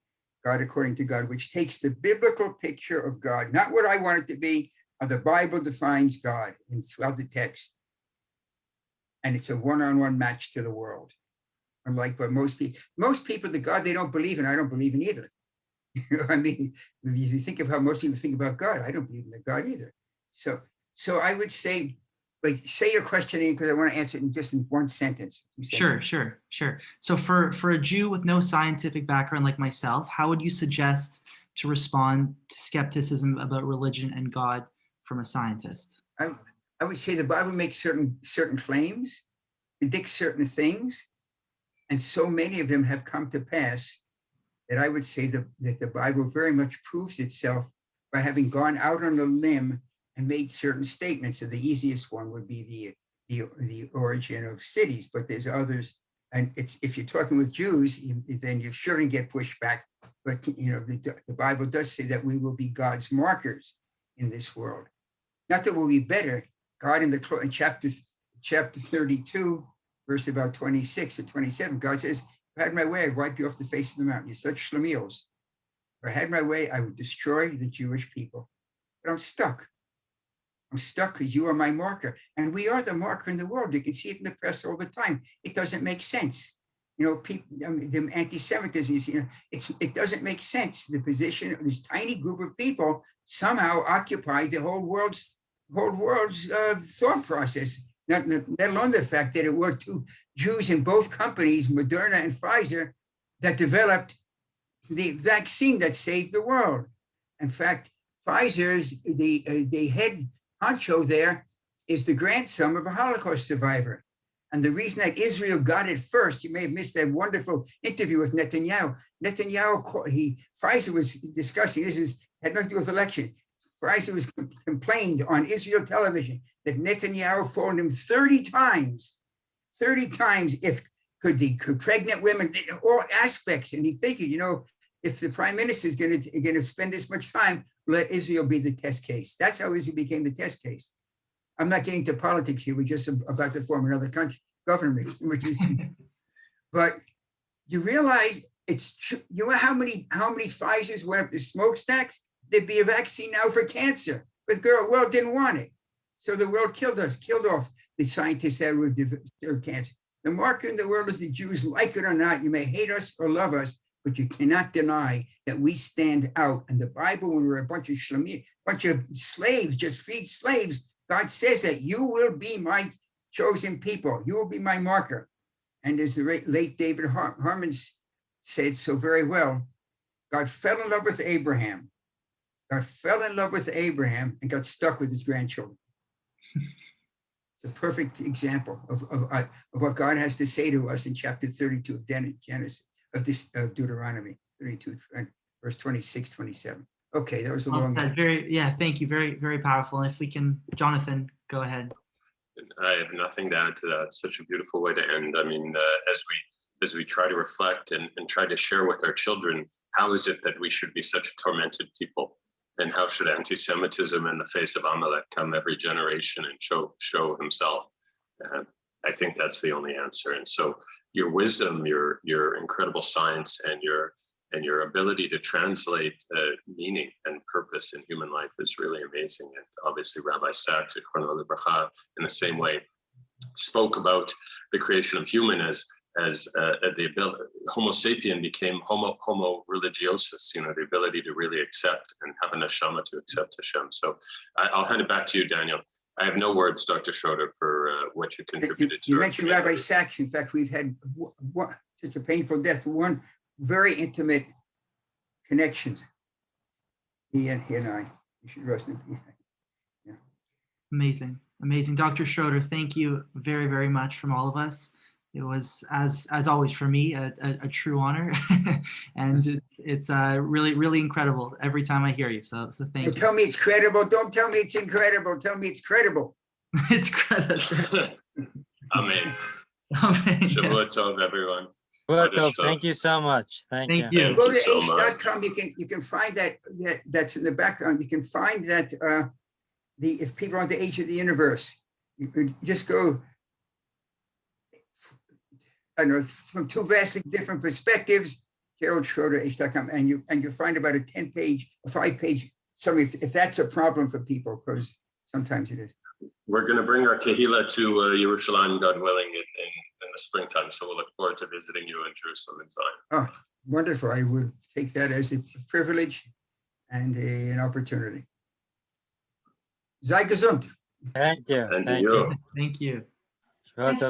God According to God, which takes the biblical picture of God, not what I want it to be. The Bible defines God throughout the text. And it's a one-on-one match to the world. Unlike what most people, the God they don't believe in, I don't believe in either. I mean, if you think of how most people think about God, I don't believe in the God either. So I would say, like, say your question because I want to answer it in one sentence. Sure. So for a Jew with no scientific background like myself, how would you suggest to respond to skepticism about religion and God from a scientist? I would say the Bible makes certain claims, predicts certain things, and so many of them have come to pass that I would say that the Bible very much proves itself by having gone out on a limb and made certain statements. So the easiest one would be the origin of cities, but there's others. And if you're talking with Jews, then you shouldn't get pushback. But the Bible does say that we will be God's markers in this world. Not that we'll be better. God in chapter 32, verse about 26 or 27, God says, if I had my way, I'd wipe you off the face of the mountain. You're such schlemiels. If I had my way, I would destroy the Jewish people. But I'm stuck. I'm stuck because you are my marker. And we are the marker in the world. You can see it in the press all the time. It doesn't make sense. People, the anti-Semitism, you see, it doesn't make sense. The position of this tiny group of people somehow occupy the whole world's thought process, let alone the fact that it were two Jews in both companies, Moderna and Pfizer, that developed the vaccine that saved the world. In fact, Pfizer's, the head honcho there is the grandson of a Holocaust survivor. And the reason that Israel got it first, you may have missed that wonderful interview with Netanyahu. Pfizer was discussing, had nothing to do with election. Pfizer was complained on Israel television that Netanyahu phoned him 30 times if could pregnant women, all aspects. And he figured, if the prime minister is going to spend this much time, let Israel be the test case. That's how Israel became the test case. I'm not getting to politics here. We're just about to form another country government, but you realize it's true. You know how many Pfizer's went up the smokestacks? There'd be a vaccine now for cancer, but the world didn't want it. So the world killed off the scientists that would serve cancer. The marker in the world is the Jews, like it or not. You may hate us or love us, but you cannot deny that we stand out. And the Bible, when we're a bunch of slaves, just freed slaves, God says that you will be my chosen people. You will be my marker. And as the late David Harmon said so very well, God fell in love with Abraham. God fell in love with Abraham and got stuck with his grandchildren. It's a perfect example of what God has to say to us in chapter 32 of Genesis, of Deuteronomy 32, verse 26, 27. Okay, that was a long one. Thank you. Very, very powerful. And if we can, Jonathan, go ahead. I have nothing to add to that. Such a beautiful way to end. I mean, as we try to reflect and try to share with our children, how is it that we should be such a tormented people? And how should anti-Semitism in the face of Amalek come every generation and show himself? I think that's the only answer. And so your wisdom, your incredible science, and your ability to translate meaning and purpose in human life is really amazing. And obviously Rabbi Sachs at Cornell Bracha, in the same way, spoke about the creation of human as the ability, Homo sapien became Homo religiosus, the ability to really accept and have a neshama to accept Hashem. So I'll hand it back to you, Daniel. I have no words, Dr. Schroeder, for what you contributed to. You mentioned Rabbi Sachs. In fact, we've had such a painful death. One very intimate connections. He and I. You should rest in peace. Yeah. Amazing. Dr. Schroeder, thank you very, very much from all of us. It was, as always for me, a true honor, and it's really, really incredible every time I hear you. So thank you. Tell me it's credible. Don't tell me it's incredible. Tell me it's credible. It's credible. Amen. Amen. Shavua tov, everyone. Shavua tov. Thank you so much. Thank you. Go to h.com. You can find that's in the background. You can find that if people are on the age of the universe, you could just go. I know, from two vastly different perspectives, Gerald Schroeder, h.com, and you find about a 5-page summary, if that's a problem for people, because sometimes it is. We're going to bring our Kehillah to Yerushalayim, God willing, in the springtime, so we'll look forward to visiting you in Jerusalem in time. Oh, wonderful. I would take that as a privilege and an opportunity. Sei gesund. Thank you. And you. Thank you. Shavua tov.